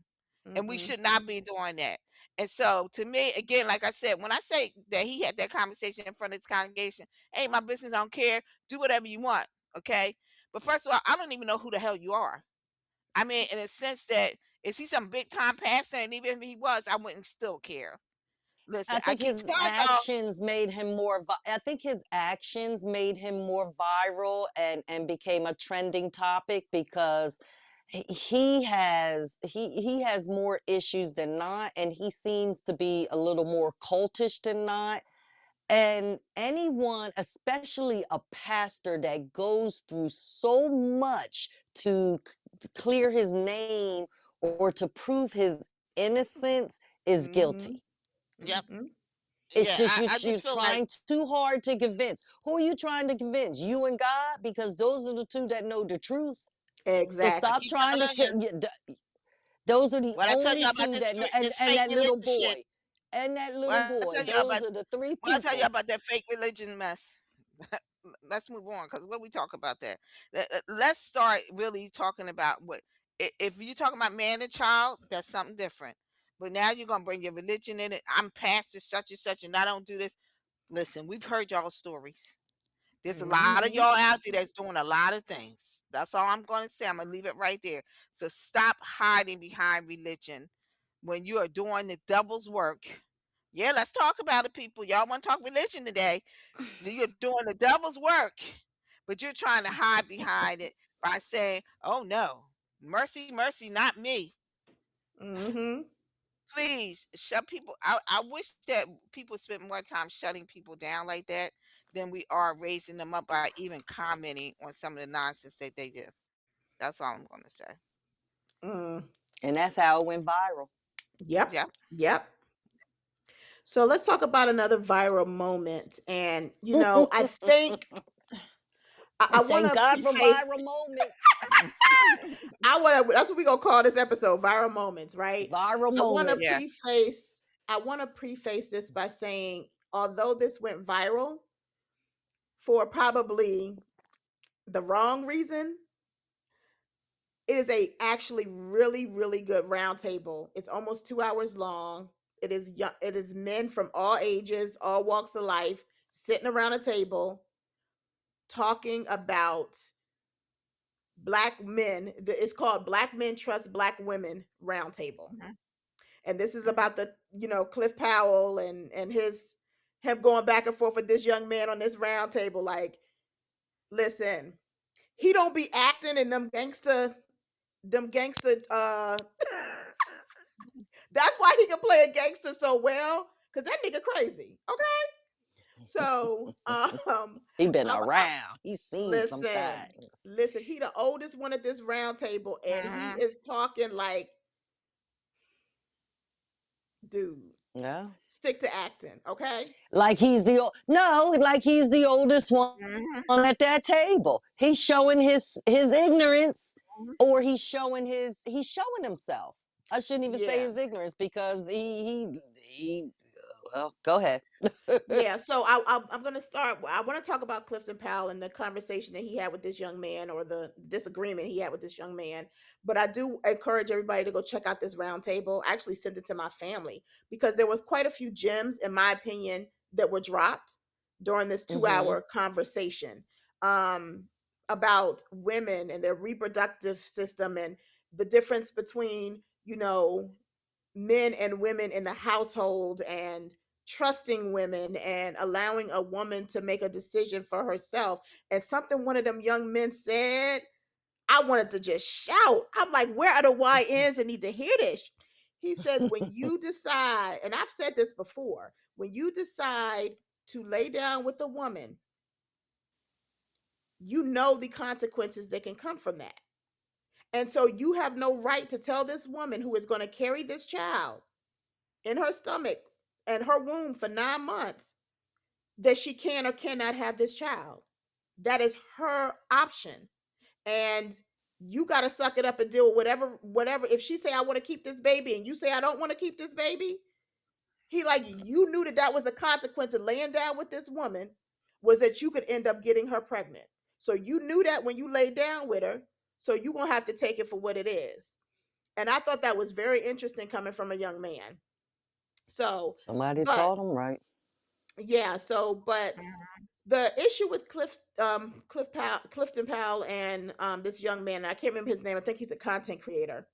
S3: and we
S1: Mm-mm.
S3: should not be doing that. And so, to me, again, like I said, when I say that he had that conversation in front of his congregation, ain't my business. I don't care. Do whatever you want, okay? But first of all, I don't even know who the hell you are. I mean, in a sense that is he some big time pastor? And even if he was, I wouldn't still care. Listen,
S4: I
S3: I
S4: think
S3: keep
S4: his
S3: telling y'all,
S4: actions made him more. I think his actions made him more viral and became a trending topic because he has more issues than not, and he seems to be a little more cultish than not. And anyone, especially a pastor that goes through so much to clear his name or to prove his innocence, is
S1: Mm-hmm.
S4: guilty.
S3: yep,
S1: Mm-hmm.
S4: It's
S3: yeah,
S4: just
S3: I
S4: you're
S3: just feel like,
S4: trying too hard to convince. Who are you trying to convince? You and God, because those are the two that know the truth. So
S3: I
S1: Exactly.
S4: stop
S3: keep
S4: trying to
S3: telling you,
S4: those are the
S3: what I tell you
S4: only
S3: about
S4: two that know,
S3: this
S4: and
S3: fake
S4: that little
S3: religion shit.
S4: boy. And that little
S3: What I
S4: boy.
S3: tell you
S4: Those
S3: about,
S4: are the three
S3: what I tell you
S4: people.
S3: about that fake religion mess. Let's move on because what we talk about that. Let's start really talking about what if you're talking about man and child, that's something different. But now you're gonna bring your religion in it. I'm pastor such and such, and I don't do this. Listen, we've heard y'all stories. There's a lot of
S1: Mm-hmm.
S3: y'all out there that's doing a lot of things. That's all I'm going to say. I'm going to leave it right there. So stop hiding behind religion when you are doing the devil's work. Yeah, let's talk about it, people. Y'all want to talk religion today? You're doing the devil's work, but you're trying to hide behind it by saying, "Oh no, mercy, mercy, not me."
S1: Mm-hmm.
S3: Please shut people. I wish that people spent more time shutting people down like that than we are raising them up by even commenting on some of the nonsense that they do. That's all I'm gonna say.
S1: Mm,
S4: And that's how it went viral.
S1: yep.
S3: Yep.
S1: Yep. So let's talk about another viral moment. And, I think I want
S4: Thank
S1: to
S4: God for
S1: preface,
S4: viral moments.
S1: that's what we're going to call this episode, viral moments, right?
S4: Viral
S1: I want to
S3: Yeah.
S4: moments.
S1: preface, I want to preface this by saying, although this went viral for probably the wrong reason, it is a actually really, really good roundtable. It's almost 2 hours long. It is young, it is men from all ages, all walks of life, sitting around a table talking about black men. It's called Black Men Trust Black Women Roundtable.
S3: Mhm.
S1: And this is
S3: Mhm.
S1: about the, Cliff Powell and his him going back and forth with this young man on this roundtable. Like, listen, he don't be acting in them gangster that's why he can play a gangster so well, because that nigga crazy. Okay. So
S4: He been
S1: I
S4: around. He's seen some
S1: listen,
S4: things.
S1: listen, he the oldest one at this round table, and he
S3: Mhm.
S1: is talking like, dude,
S4: Yeah.
S1: stick to acting, okay?
S4: Like he's no, like he's the oldest one
S3: Mhm.
S4: at that table. He's showing his ignorance,
S3: Mhm.
S4: or he's showing himself. I shouldn't even say
S1: Yeah.
S4: his ignorance because he well, go ahead.
S1: Yeah, so I'm gonna start. I want to talk about Clifton Powell and the conversation that he had with this young man, or the disagreement he had with this young man. But I do encourage everybody to go check out this roundtable. I actually sent it to my family because there was quite a few gems, in my opinion, that were dropped during this two
S4: Hmm.
S1: hour conversation, um, about women and their reproductive system, and the difference between, men and women in the household, and trusting women and allowing a woman to make a decision for herself. And something one of them young men said, I wanted to just shout. I'm like, where are the YNs that need to hear this? He says, when you decide, and I've said this before, when you decide to lay down with a woman, you know the consequences that can come from that. And so you have no right to tell this woman who is going to carry this child in her stomach and her womb for 9 months that she can or cannot have this child. That is her option. And you got to suck it up and deal with whatever. If she say, I want to keep this baby, and you say, I don't want to keep this baby, he like, you knew that was a consequence of laying down with this woman, was that you could end up getting her pregnant. So you knew that when you laid down with her. So you're going to have to take it for what it is. And I thought that was very interesting coming from a young man. So,
S4: Somebody
S1: but
S4: taught him right.
S1: yeah, but
S3: Mhm.
S1: the issue with Clifton Powell and this young man, I can't remember his name. I think he's a content creator.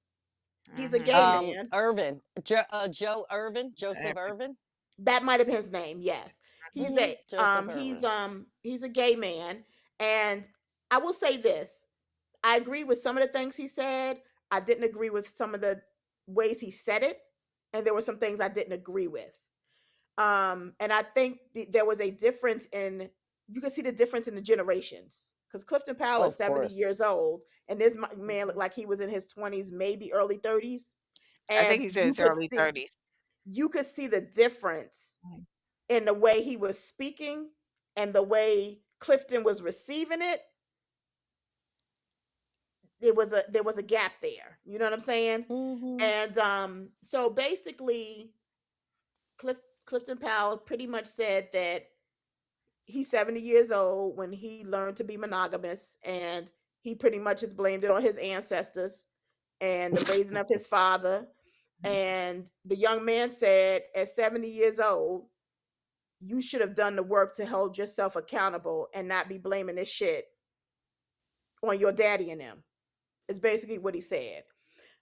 S1: He's a gay
S3: Mhm.
S1: man.
S4: Irvin, Joe Irvin, Joseph Irvin.
S1: That might have been his name. Yes. He's a
S4: Joseph Irvin.
S1: he's a gay man, and I will say this. I agree with some of the things he said. I didn't agree with some of the ways he said it, and there were some things I didn't agree with. And I think there was a difference in, you can see the difference in the generations, because Clifton Powell
S4: Oh,
S1: is
S4: of
S1: 70
S4: course.
S1: years old, and this man looked
S3: Mhm.
S1: like he was in his 20s, maybe early 30s.
S3: I think
S1: And
S3: he's in his early 30s.
S1: you could see the difference
S3: Mhm.
S1: in the way he was speaking and the way Clifton was receiving it. There was a gap there. You know what I'm saying?
S4: Hmm.
S1: And so basically, Clifton Powell pretty much said that he's 70 years old when he learned to be monogamous, and he pretty much has blamed it on his ancestors and the raising of his father. And the young man said, at 70 years old, you should have done the work to hold yourself accountable and not be blaming this shit on your daddy and them. It's basically what he said.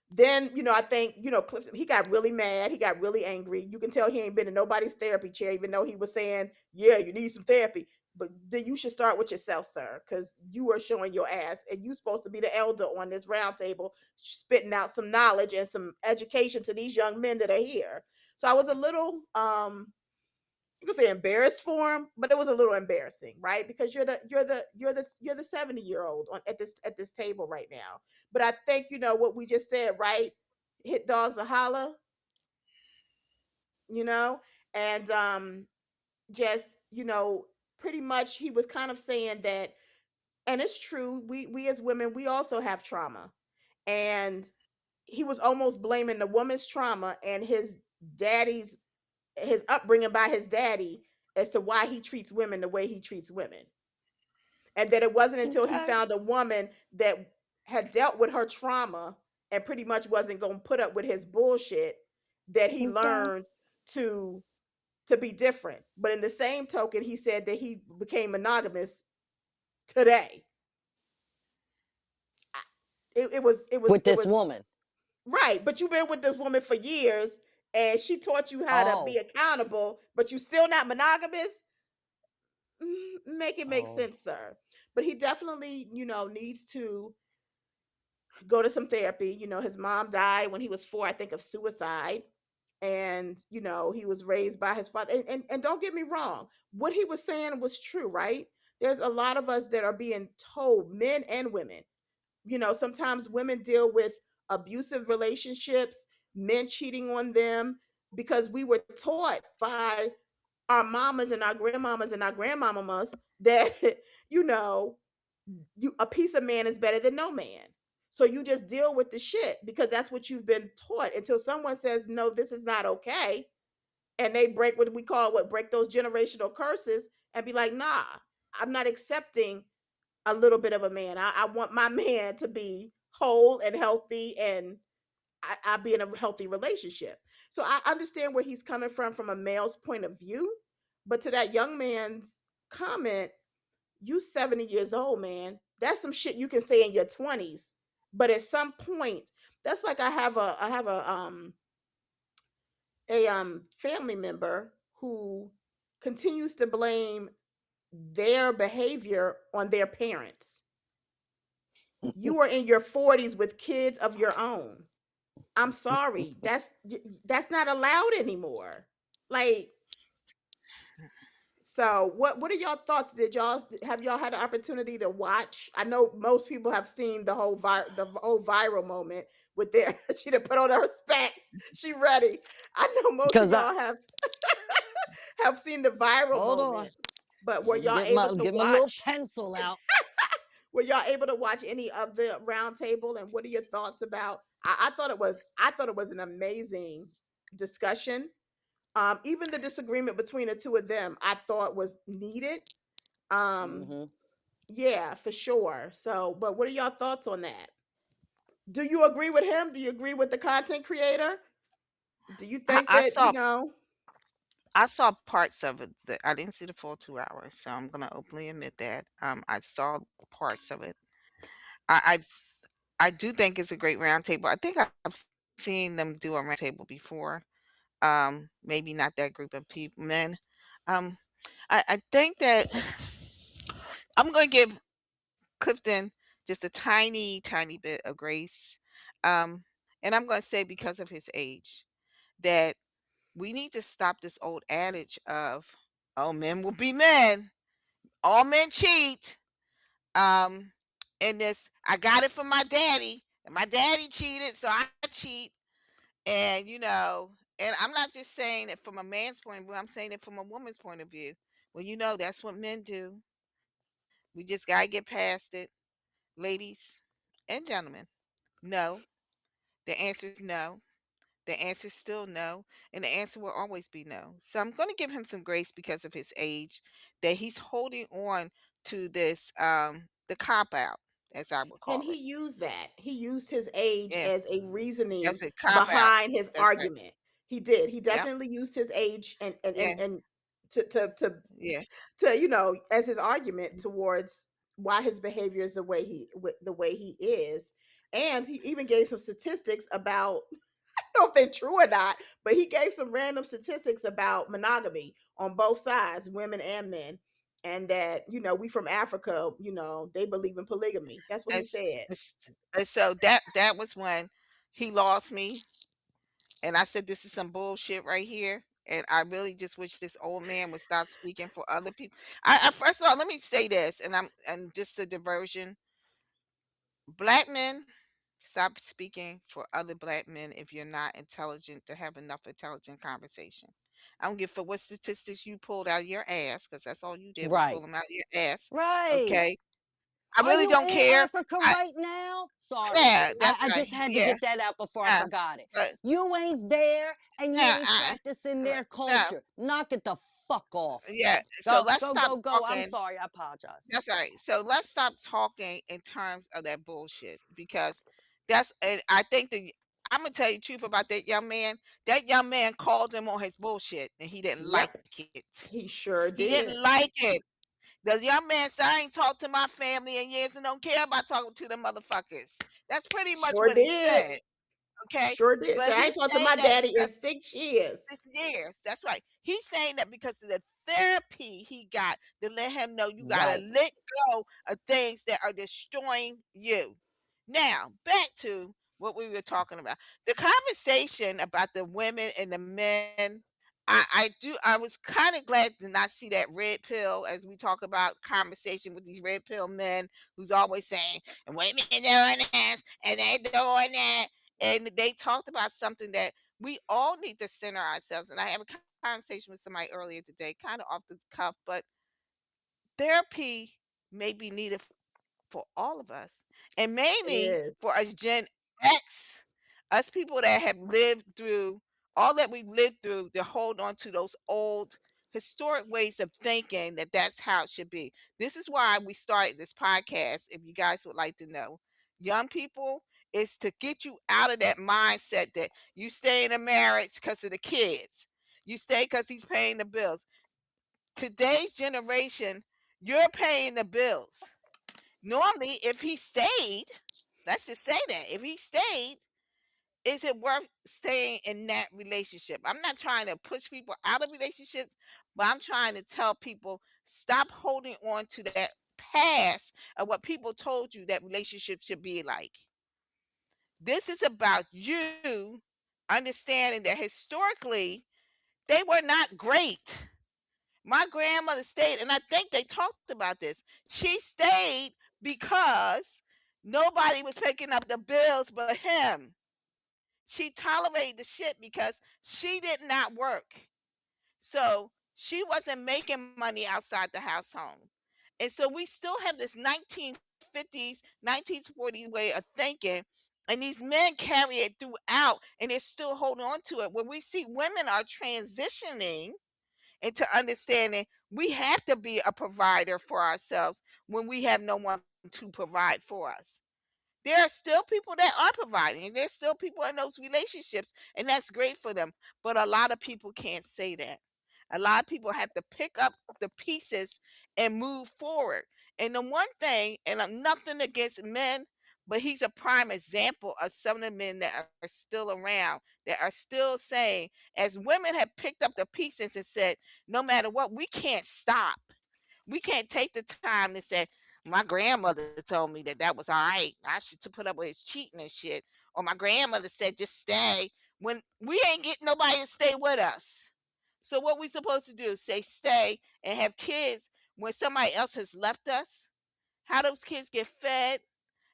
S1: Then, I think, Clifton, he got really mad. He got really angry. You can tell he ain't been in nobody's therapy chair, even though he was saying, yeah, you need some therapy. But then you should start with yourself, sir, because you are showing your ass, and you supposed to be the elder on this round table, spitting out some knowledge and some education to these young men that are here. So I was a little you could say embarrassed for him, but it was a little embarrassing, right? Because you're the 70-year-old on at this table right now. But I think what we just said, right? Hit dogs a holler, you know, and just pretty much he was kind of saying that, and it's true. We as women, we also have trauma, and he was almost blaming the woman's trauma and daddy's his upbringing by his daddy as to why he treats women the way he treats women. And that it wasn't until he
S4: Okay.
S1: found a woman that had dealt with her trauma and pretty much wasn't going to put up with his bullshit that he
S4: Okay.
S1: learned to to be different. But in the same token, he said that he became monogamous today. It was
S4: With this woman.
S1: right. But you've been with this woman for years, and she taught you how to be
S4: Oh.
S1: accountable, but you still not monogamous. Make it make
S4: Oh.
S1: sense, sir. But he definitely, needs to go to some therapy. His mom died when he was 4, I think, of suicide. And, he was raised by his father. And don't get me wrong, what he was saying was true, right? There's a lot of us that are being told, men and women. Sometimes women deal with abusive relationships, men cheating on them because we were taught by our mamas and our grandmamas and our grandmamas that you know a piece of man is better than no man. So you just deal with the shit because that's what you've been taught until someone says no, this is not okay, and they break what we call break those generational curses and be like, nah, I'm not accepting a little bit of a man. I want my man to be whole and healthy, and I be in a healthy relationship. So I understand where he's coming from a male's point of view. But to that young man's comment, you 70 years old, man. That's some shit you can say in your 20s. But at some point, that's like I have a family member who continues to blame their behavior on their parents. You are in your 40s with kids of your own. I'm sorry. That's not allowed anymore. Like, so what are y'all thoughts? Have y'all had the opportunity to watch? I know most people have seen the whole viral moment with their she done put on her specs. She ready. I know most of
S4: Because I
S1: y'all have seen the viral
S4: hold on.
S1: moment. But
S4: Let me get my little pencil out.
S1: were y'all able to watch any of the roundtable, and what are your thoughts about? I thought it was an amazing discussion. Even the disagreement between the two of them, I thought was needed. Um,
S4: Hmm.
S1: yeah, for sure. So, but what are y'all thoughts on that? Do you agree with him? Do you agree with the content creator? Do you
S3: I,
S1: think
S3: I
S1: that,
S3: saw I saw parts of it. I didn't see the full 2 hours, so I'm gonna openly admit that. I saw parts of it. I I do think it's a great roundtable. I think I've seen them do a roundtable before. Maybe not that group of people, men. Um, I think that I'm going to give Clifton just a tiny, tiny bit of grace. Um, and I'm going to say because of his age that we need to stop this old adage of, oh, men will be men. All men cheat. Um, and this, I got it from my daddy, and my daddy cheated, so I cheat. And, and I'm not just saying it from a man's point of view, I'm saying it from a woman's point of view. Well, that's what men do. We just got to get past it. Ladies and gentlemen, no. The answer is no. The answer is still no. And the answer will always be no. So I'm going to give him some grace because of his age, that he's holding on to this, the cop out, as I would
S1: and
S3: call
S1: he
S3: it.
S1: used that. He used his age
S3: Yeah,
S1: as a reasoning
S3: that's a cop out.
S1: behind his
S3: That's right.
S1: argument. He did. He
S3: Yep.
S1: definitely used his age and
S3: Yeah.
S1: and to to to
S3: Yeah.
S1: as his argument towards why his behavior is the way he is. And he even gave some statistics about, I don't know if they're true or not, but he gave some random statistics about monogamy on both sides, women and men. And that, we from Africa, they believe in polygamy. That's what he
S3: As,
S1: said.
S3: and so that was when he lost me, and I said, "This is some bullshit right here." And I really just wish this old man would stop speaking for other people. First of all, let me say this, and just a diversion. Black men, stop speaking for other black men if you're not intelligent to have enough intelligent conversation. I don't give for what statistics you pulled out of your ass, because that's all you did was pull
S4: Right.
S3: them out of your ass.
S4: Right.
S3: Okay. I
S4: Are
S3: really
S4: you
S3: don't
S4: in
S3: care.
S4: Africa
S3: I
S4: right now? Sorry.
S3: Yeah, that's
S4: I
S3: right.
S4: just had to
S3: Yeah.
S4: get that out before I
S3: Yeah.
S4: forgot it.
S3: But
S4: You ain't there and you
S3: yeah,
S4: ain't practicing their
S3: no.
S4: culture. Knock it the fuck off.
S3: Yeah. So
S4: Go,
S3: let's
S4: go,
S3: stop
S4: go, go. I'm
S3: talking.
S4: sorry. I apologize.
S3: That's right. So let's stop talking in terms of that bullshit, because and I think I'm gonna tell you the truth about that young man. That young man called him on his bullshit and he didn't like
S1: Yep,
S3: it.
S1: he sure
S3: He
S1: did.
S3: didn't like it. The young man said, I ain't talked to my family in years and don't care about talking to them motherfuckers. That's pretty much
S1: Sure
S3: what he
S1: did.
S3: said. Okay.
S1: Sure did.
S3: But
S1: So I
S3: he's
S1: ain't talked to
S3: saying
S1: my
S3: that
S1: daddy in
S3: because
S1: 6 years.
S3: 6 years. That's right. He's saying that because of the therapy he got to let him know you got to
S4: Right.
S3: let go of things that are destroying you. Now, back to what we were talking about. The conversation about the women and the men. I was kind of glad to not see that red pill as we talk about conversation with these red pill men who's always saying, and women doing this and they doing that. And they talked about something that we all need to center ourselves. And I have a conversation with somebody earlier today, kind of off the cuff, but therapy may be needed for all of us, and
S1: It
S3: mainly for
S1: is.
S3: us Gen X, us people that have lived through all that we've lived through, to hold on to those old historic ways of thinking that that's how it should be. This is why we started this podcast. If you guys would like to know, young people, is to get you out of that mindset that you stay in a marriage because of the kids. You stay because he's paying the bills. Today's generation, you're paying the bills. Normally, if he stayed, let's just say that if he stayed, is it worth staying in that relationship? I'm not trying to push people out of relationships, but I'm trying to tell people, stop holding on to that past of what people told you that relationship should be like. This is about you understanding that historically they were not great. My grandmother stayed, and I think they talked about this. She stayed because nobody was picking up the bills but him. She tolerated the shit because she did not work. So she wasn't making money outside the household. And so we still have this 1950s, 1940s way of thinking. And these men carry it throughout, and they're still holding on to it. When we see women are transitioning into understanding we have to be a provider for ourselves when we have no one to provide for us. There are still people that are providing, and there's still people in those relationships, and that's great for them. But a lot of people can't say that. A lot of people have to pick up the pieces and move forward. And the one thing, and I'm nothing against men, but he's a prime example of some of the men that are still around, that are still saying, as women have picked up the pieces and said, no matter what, we can't stop. We can't take the time to say, my grandmother told me that that was all right. I should to put up with his cheating and shit. Or my grandmother said, just stay. When we ain't getting nobody to stay with us. So what we supposed to do? Say stay and have kids when somebody else has left us? How those kids get fed?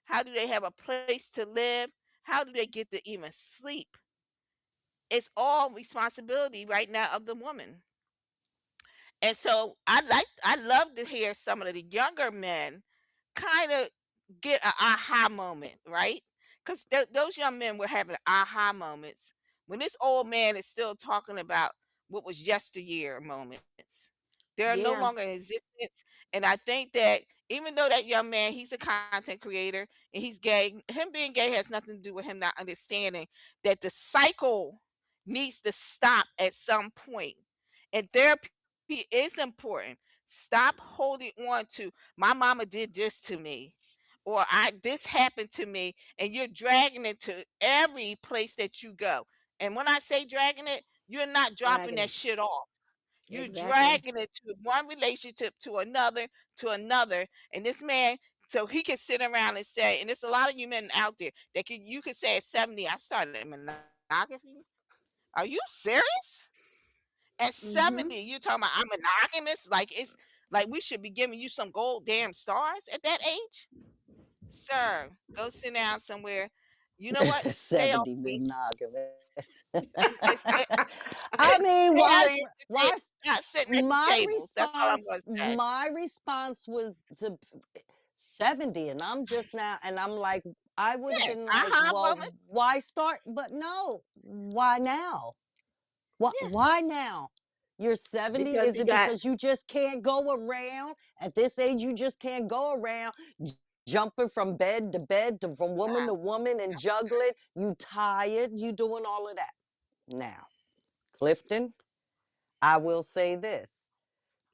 S3: How do they have a place to live? How do they get to even sleep? It's all responsibility right now of the woman. And so I love to hear some of the younger men kind of get an aha moment, right? Because those young men were having aha moments when this old man is still talking about what was yesteryear moments. They're no
S1: Yeah,
S3: longer in existence. And I think that even though that young man, he's a content creator and he's gay, him being gay has nothing to do with him not understanding that the cycle needs to stop at some point. And therapy is important. Stop holding on to, my mama did this to me, or I this happened to me, and you're dragging it to every place that you go. And when I say dragging it, you're not dropping
S1: dragging
S3: that
S1: it.
S3: shit off. You're
S1: Exactly.
S3: dragging it to one relationship to another. And this man, so he can sit around and say, and there's a lot of you men out there that you can say at 70, I started monogamy. Are you serious? At
S1: Mhm.
S3: 70, you're talking about I'm monogamous? Like it's like we should be giving you some gold damn stars at that age? Sir, go sit down somewhere. You know what? Stay off
S4: 70
S3: me.
S4: monogamous.
S3: And stay,
S4: I mean,
S3: stay out of your
S4: why
S3: not sitting at the
S4: my
S3: tables. That's all I'm gonna
S4: response
S3: say.
S4: my response was to 70, and I'm just now, and I'm like, I would have
S3: Yeah.
S4: been like,
S3: Well,
S4: well, why start? But no, why now?
S3: yeah.
S4: Why now? You're 70.
S1: Because
S4: Is
S1: he
S4: it
S1: got
S4: because you just can't go around at this age? You just can't go around jumping from bed to bed, from woman to woman, and juggling. You tired? You doing all of that now, Clifton? I will say this: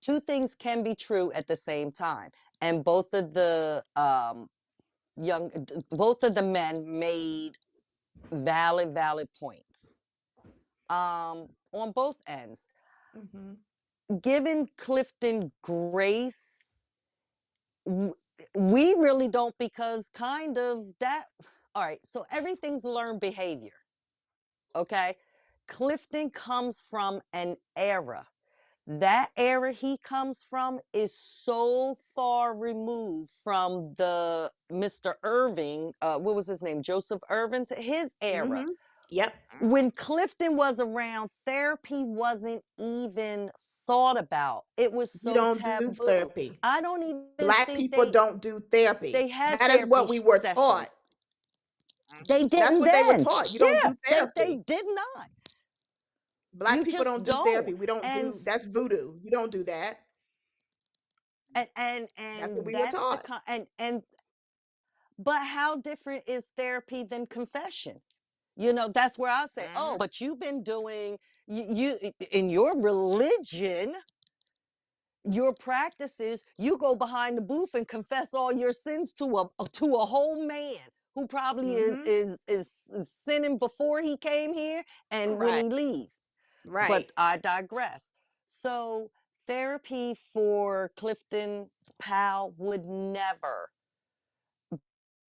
S4: two things can be true at the same time, and both of the men made valid points on both ends.
S1: Mhm.
S4: Giving Clifton grace, we really don't, because kind of that. All right, so everything's learned behavior. Okay, Clifton comes from an era. That era he comes from is so far removed from the Mr. Irving, what was his name? Joseph Irving, his era.
S1: Mhm. Yep.
S4: When Clifton was around, therapy wasn't even thought about. It was
S1: We
S4: so
S1: don't do
S4: taboo.
S1: therapy.
S4: I don't even
S1: Black
S4: think
S1: people don't do therapy.
S4: they had
S1: That is
S4: therapy
S1: what we were taught.
S4: sessions. They
S1: That's
S4: didn't
S1: what they were
S4: then.
S1: taught. You don't
S4: Yeah,
S1: do
S4: they
S1: therapy.
S4: did not.
S1: Black
S4: You
S1: people
S4: just
S1: don't do
S4: don't.
S1: therapy. We don't
S4: And
S1: do that's voodoo. You don't do that. That's what
S4: and
S1: we were
S4: that's the
S1: taught.
S4: and but how different is therapy than confession? That's where I say, oh, but you've been doing, in your religion, your practices, you go behind the booth and confess all your sins to a whole man who probably is
S1: Mhm.
S4: is is, is sinning before he came here and when
S3: Right.
S4: he leaves.
S1: Right.
S4: But I digress. So therapy for Clifton Powell would never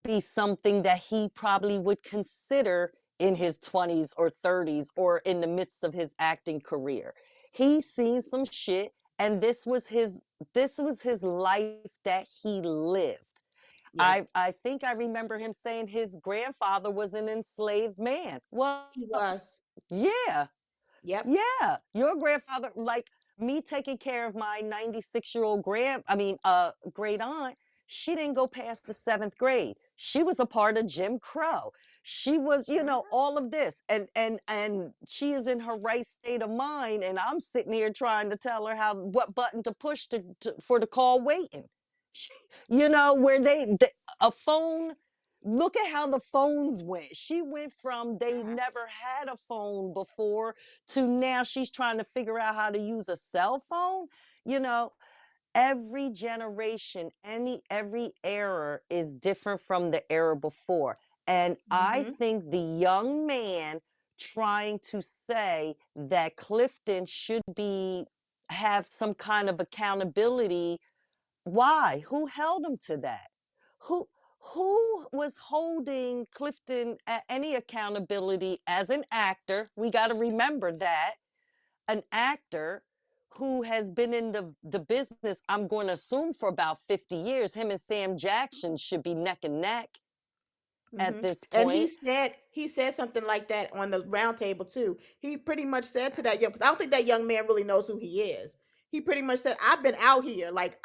S4: be something that he probably would consider in his 20s or 30s or in the midst of his acting career. He's seen some shit, and this was his life that he lived.
S1: Yep.
S4: I think I remember him saying his grandfather was an enslaved man. Well,
S1: He was.
S4: yeah,
S1: Yep.
S4: yeah, your grandfather, like me taking care of my 96-year-old great aunt, she didn't go past the seventh grade. She was a part of Jim Crow. She was, all of this. And she is in her right state of mind. And I'm sitting here trying to tell her what button to push for the call waiting. She, where a phone. Look at how the phones went. She went from they never had a phone before to now she's trying to figure out how to use a cell phone. You know, every generation, every era is different from the era before. And I
S1: Mhm.
S4: think the young man trying to say that Clifton should be have some kind of accountability, why? Who held him to that? Who who was holding Clifton at any accountability as an actor? We got to remember that an actor who has been in the business, I'm going to assume, for about 50 years. Him and Sam Jackson should be neck and neck at
S1: Mhm.
S4: this
S1: And
S4: point.
S1: he said something like that on the round table too. He pretty much said to that young, because I don't think that young man really knows who he is. He pretty much said, "I've been out here, like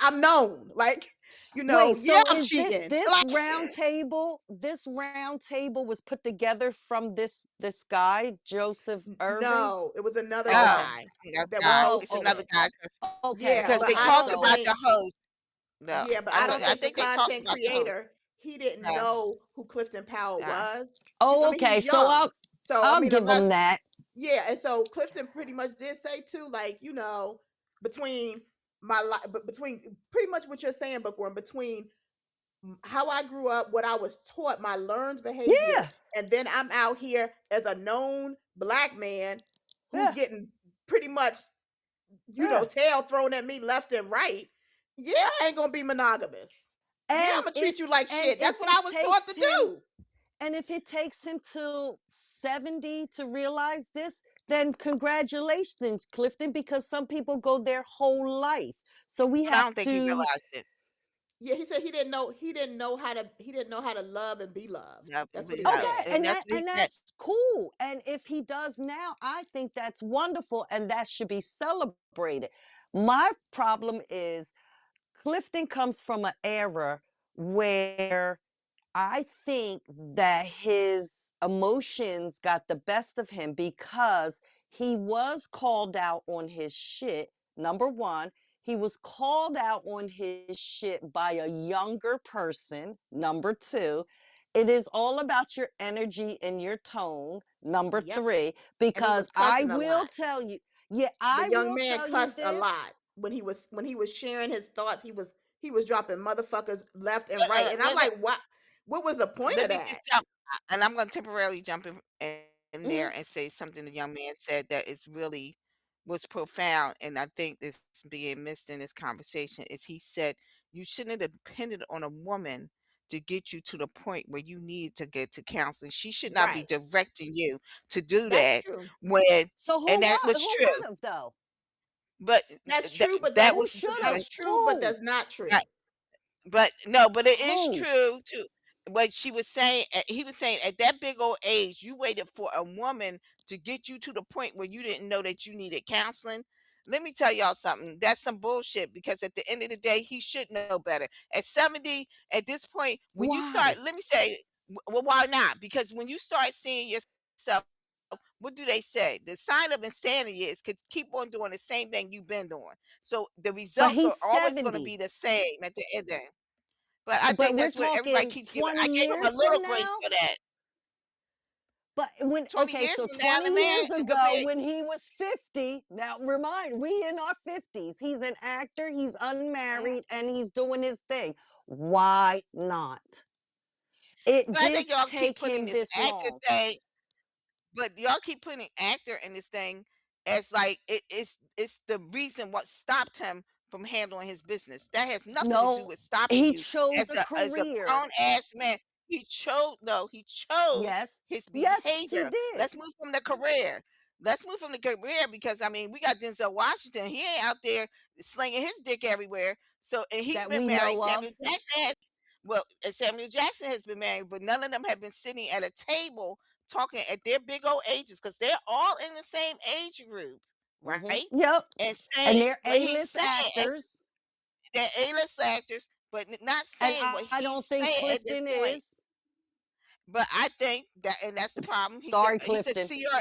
S1: I'm known, like
S4: Wait,
S1: yeah,
S4: so
S1: I'm
S4: is
S1: cheating."
S4: this
S1: Like,
S4: round table? This round table was put together from this guy, Joseph Irving.
S1: no, it was another
S3: No,
S4: Oh,
S1: guy
S3: another
S1: that was
S3: guy.
S4: oh,
S3: It's
S1: hosting
S3: another
S1: it.
S3: guy
S4: okay.
S1: Yeah,
S3: because
S1: but
S3: they
S1: I
S3: talked
S1: don't
S4: So
S3: about
S1: think
S3: the host. No,
S1: yeah, but I don't
S3: I
S1: think the
S3: think they talked
S1: content
S3: about the host.
S1: creator, he didn't
S3: No,
S1: know who Clifton Powell
S3: no.
S1: was. I
S4: oh,
S1: mean, he
S4: okay.
S1: was
S4: So
S1: young.
S4: I'll
S1: So, I
S4: I'll
S1: mean,
S4: give him
S1: unless,
S4: that.
S1: yeah. And so Clifton pretty much did say too, like, between my life, but between pretty much what you're saying, Bookworm, between how I grew up, what I was taught, my learned behavior,
S4: Yeah,
S1: and then I'm out here as a known black man who's
S4: yeah,
S1: getting pretty much,
S4: yeah.
S1: tail thrown at me left and right. Yeah, I ain't gonna be monogamous. Yeah, I'm
S4: And
S1: gonna treat
S4: if
S1: you like
S4: and
S1: shit. That's
S4: if
S1: what I
S4: it
S1: was taught
S4: takes
S1: to
S4: him
S1: do.
S4: and if it takes him till 70 to realize this, then congratulations, Clifton, because some people go their whole life. So we
S3: But I
S4: have
S3: don't think he
S4: to,
S3: realized it.
S1: Yeah, he said he didn't know how to love and be loved.
S3: No,
S1: That's what
S3: but
S1: he
S3: no,
S4: okay,
S1: said.
S3: and that's what he
S4: and
S3: said.
S4: that's cool. And if he does now, I think that's wonderful and that should be celebrated. My problem is Clifton comes from an era where I think that his emotions got the best of him because he was called out on his shit. Number one, he was called out on his shit by a younger person. Number two, it is all about your energy and your tone. Number
S1: Yep.
S4: three,
S1: And he
S4: because
S1: was
S4: I
S1: cussing a
S4: will
S1: lot.
S4: tell you, yeah,
S1: The
S4: I
S1: young
S4: will
S1: man
S4: tell you
S1: cussed a
S4: this.
S1: lot when he was sharing his thoughts. He was dropping motherfuckers left and right. And I'm
S3: Let,
S1: like, what was the point
S3: let
S1: of
S3: me just
S1: that?
S3: jump, and I'm going to temporarily jump in
S4: Mhm.
S3: there and say something the young man said that is really was profound, and I think this being missed in this conversation is he said you shouldn't have depended on a woman to get you to the point where you need to get to counseling. She should not be
S1: Right.
S3: directing you to do
S1: That's
S3: that
S1: true.
S3: when,
S4: So
S3: and that was
S4: who
S3: true,
S4: would have though?
S3: but
S1: That's
S3: that
S1: true, but
S3: that
S1: that's
S4: Who
S3: was
S4: should have?
S3: when.
S1: that's true, but
S4: Who?
S1: that's not true.
S3: But no, but it is
S4: Who?
S3: true too. What she was saying, he was saying at that big old age, you waited for a woman to get you to the point where you didn't know that you needed counseling. Let me tell y'all something. That's some bullshit because at the end of the day, he should know better. At 70, at this point, when you
S4: Why?
S3: start, let me say, well, why not? Because when you start seeing yourself, what do they say? The sign of insanity is could keep on doing the same thing you've been doing. So the
S4: But
S3: results
S4: he's
S3: are always going to
S4: 70.
S3: be the same at the end. But I
S4: But
S3: think
S4: we're
S3: that's what everybody
S4: talking
S3: keeps giving.
S4: 20
S3: I gave him a
S4: years
S3: little
S4: from
S3: grace
S4: now.
S3: for that.
S4: But when,
S3: 20
S4: okay,
S3: years
S4: so
S3: from now,
S4: 20
S3: the man
S4: years
S3: would
S4: ago,
S3: be.
S4: when he was 50, now remind, we in our 50s, he's an actor, he's
S3: Mhm.
S4: unmarried, and he's doing his thing. Why not? It
S3: But I
S4: did
S3: think y'all keep
S4: take
S3: putting
S4: him
S3: this
S4: this
S3: actor
S4: long.
S3: thing. But y'all keep putting actor in this thing as like it's the reason what stopped him from handling his business. That has nothing to do
S4: No,
S3: with stopping
S4: he
S3: you
S4: chose a
S3: as a
S4: career.
S3: grown ass man. He chose
S4: Yes.
S3: his
S4: Yes, he
S3: behavior.
S4: did.
S3: Let's move from the career. Let's move from the career because I mean we got Denzel Washington. He ain't out there slinging his dick everywhere. So and he's
S4: That
S3: been
S4: we
S3: married.
S4: know of.
S3: Samuel Jackson has been married, but none of them have been sitting at a table talking at their big old ages because they're all in the same age group, right?
S4: Yep.
S3: And
S4: And
S3: saying
S4: they're
S3: what he's
S4: A-list
S3: saying,
S4: actors.
S3: they're A-list actors, but not
S4: And
S3: saying what
S4: I
S3: he's
S4: don't think
S3: saying at this
S4: Clifton
S3: point.
S4: is.
S3: But I think that, and that's the problem.
S4: Sorry,
S3: He's a
S4: Clifton.
S3: C or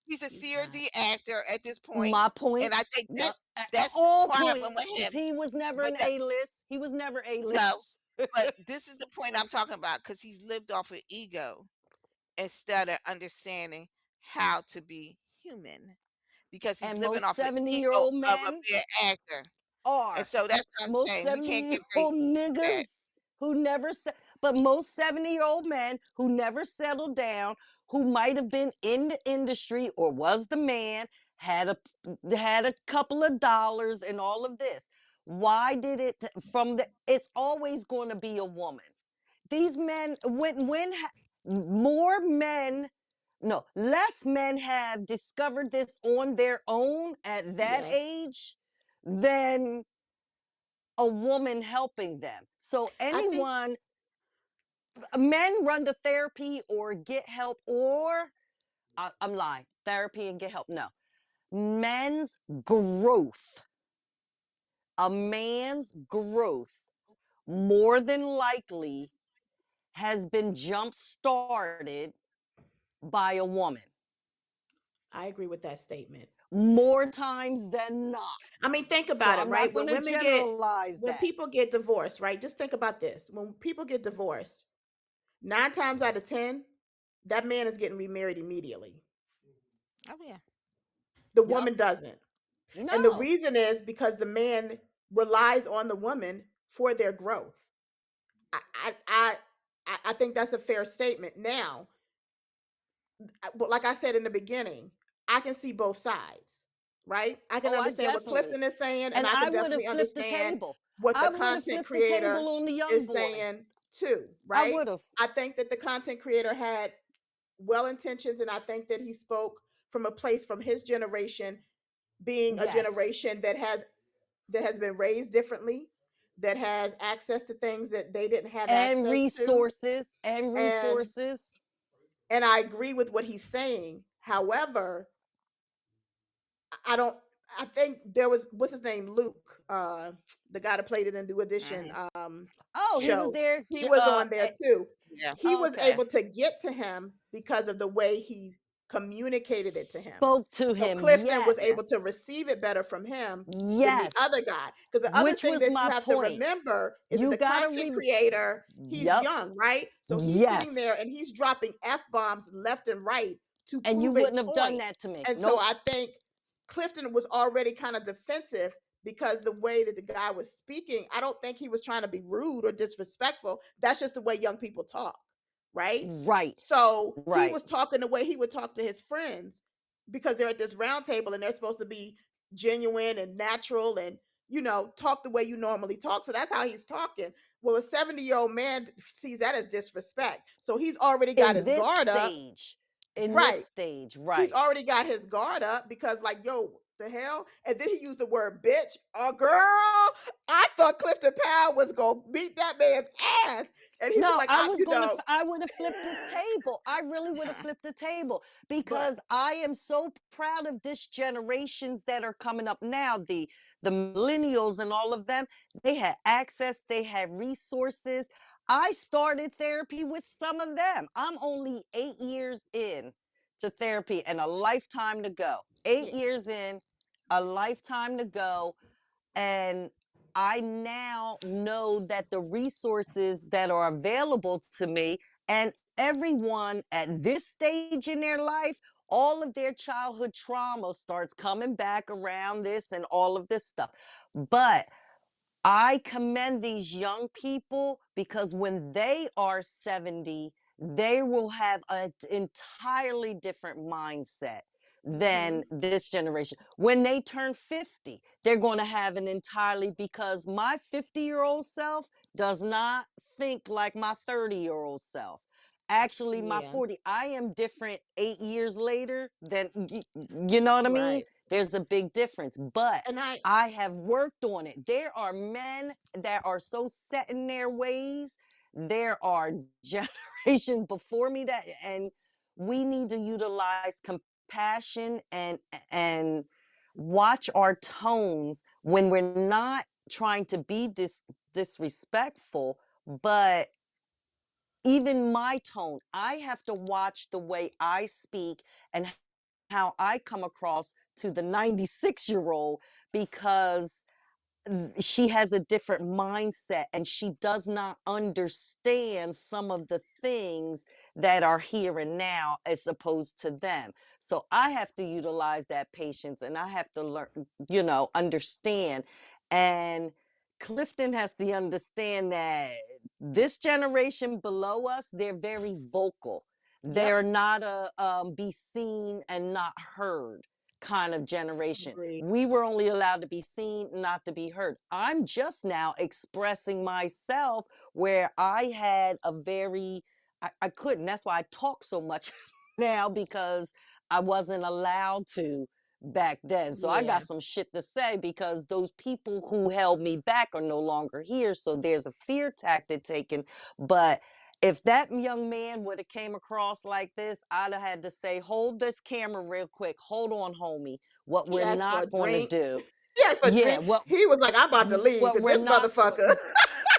S3: he's a
S1: He's
S3: C or
S1: not.
S3: D actor at this point,
S4: My point.
S3: and I think
S4: No,
S3: that's the
S4: all
S3: problem with
S4: points.
S3: him.
S4: He was never
S3: But
S4: an A-list. He was never
S3: no,
S4: A-list.
S3: but this is the point I'm talking about because he's lived off of ego instead of understanding how to be human because he's
S4: And
S3: living
S4: most
S3: off the
S4: 70 year
S3: ego
S4: old
S3: of a
S4: men
S3: big actor. And
S4: are.
S3: so that's what I'm
S4: Most
S3: saying. We
S4: 70
S3: can't
S4: year
S3: give great
S4: old
S3: that.
S4: niggas who never said, but most 70-year-old men who never settled down, who might have been in the industry or was the man, had a couple of dollars and all of this. Why did it from the, it's always going to be a woman. These men, more men, no, less men have discovered this on their own at that
S1: Yes.
S4: age than a woman helping them. So
S1: I think
S4: anyone, men run to therapy or get help, or I'm lying, therapy and get help. No, men's growth, a man's growth, more than likely has been jump started by a woman
S1: I agree with that statement.
S4: more times than not.
S1: I mean, think
S4: So
S1: about it,
S4: I'm not
S1: right?
S4: going to generalize
S1: When
S4: that.
S1: people get divorced, right? Just think about this. When people get divorced, 9 times out of 10, that man is getting remarried immediately.
S3: Oh yeah.
S1: The
S4: Yep.
S1: woman doesn't. And the
S4: No.
S1: reason is because the man relies on the woman for their growth. I I I, I think that's a fair statement. Now, but like I said in the beginning, I can see both sides, right? I can
S4: Oh, I
S1: understand what
S4: definitely.
S1: Clifton is saying, and
S4: And
S1: I
S4: I
S1: can
S4: would have
S1: definitely
S4: flipped the
S1: understand
S4: table.
S1: what
S4: I
S1: the
S4: would have
S1: content
S4: flipped the table
S1: creator
S4: on the young
S1: is
S4: boy.
S1: saying too,
S4: I
S1: right?
S4: would have.
S1: I think that the content creator had well intentions, and I think that he spoke from a place from his generation, being a
S4: Yes.
S1: generation that has been raised differently, that has access to things that they didn't have
S4: And
S1: access to.
S4: resources, and
S1: And
S4: resources.
S1: I agree with what he's saying. However, I don't. I think there was, what's his name, Luke, the guy that played it in New Edition
S3: Mm-hmm.
S4: Oh, he was
S1: show.
S4: there.
S1: He was on there too.
S3: Yeah.
S1: He was
S4: Okay.
S1: able to get to him because of the way he communicated it to him.
S4: Spoke to
S1: So
S4: him.
S1: Clifton was
S3: Yeah.
S1: able
S4: Yes.
S1: to receive it better from him than the other
S4: Yes.
S1: guy. Because the other
S4: Which
S1: thing
S4: was
S1: that you
S4: my
S1: have to
S4: point.
S1: remember is that
S4: You
S1: the
S4: gotta
S1: content creator, he's
S4: Yep.
S1: young, right? So he's sitting
S4: Yes.
S1: there and he's dropping F bombs left and right to
S4: And you
S1: prove a
S4: wouldn't have done
S1: point.
S4: that to me.
S1: And so
S4: Nope.
S1: I think Clifton was already kind of defensive because the way that the guy was speaking, I don't think he was trying to be rude or disrespectful. That's just the way young people talk, right?
S4: Right.
S1: So he
S4: Right.
S1: was talking the way he would talk to his friends because they're at this round table and they're supposed to be genuine and natural and, talk the way you normally talk. So that's how he's talking. Well, a 70-year-old man sees that as disrespect. So he's already got
S4: In
S1: his
S4: this
S1: guard up.
S4: stage. In this
S1: Right.
S4: stage,
S1: He's
S4: right.
S1: already got his guard up because, like, yo, the hell? And then he used the word bitch. Oh, girl, I thought Clifton Powell was going to beat that man's ass. And he was
S4: No,
S1: like, I,
S4: I would have flipped the table. I really would have flipped the table
S1: but
S4: because I am so proud of this generations that are coming up now, the millennials and all of them. They had access, they had resources. I started therapy with some of them. I'm only 8 years in to therapy and a lifetime to go. 8
S1: yeah,
S4: years in, a lifetime to go, and I now know that the resources that are available to me, and everyone at this stage in their life, all of their childhood trauma starts coming back around this and all of this stuff. But I commend these young people because when they are 70, they will have an entirely different mindset
S1: mm-hmm,
S4: than this generation. When they turn 50, they're going to have an entirely, because my 50-year-old self does not think like my 30-year-old self. Actually, my
S1: yeah,
S4: 40, I am different 8 years later than, you know what I mean?
S1: right.
S4: There's a big difference. But
S1: And
S4: I have worked on it. There are men that are so set in their ways. There are generations before me that, and we need to utilize compassion and watch our tones when we're not trying to be disrespectful, but even my tone, I have to watch the way I speak and how I come across to the 96-year-old, because she has a different mindset and she does not understand some of the things that are here and now as opposed to them. So I have to utilize that patience and I have to learn, understand. And Clifton has to understand that this generation below us, they're very vocal.
S1: yep,
S4: They're not a be seen and not heard kind of generation.
S1: agreed.
S4: We were only allowed to be seen, not to be heard. I'm just now expressing myself where I had a very, I couldn't. That's why I talk so much now, because I wasn't allowed to back then. So I
S1: Yeah,
S4: got some shit to say because those people who held me back are no longer here. So there's a fear tactic taken. But if that young man would have came across like this, I'd have had to say, hold this camera real quick. Hold on, homie. What
S1: he
S4: we're
S1: asked for a
S4: not going to
S1: drink.
S4: do.
S1: He asked for a
S4: Yeah,
S1: drink. He was like, I'm about to leave
S4: what
S1: because
S4: we're
S1: this
S4: not going
S1: motherfucker.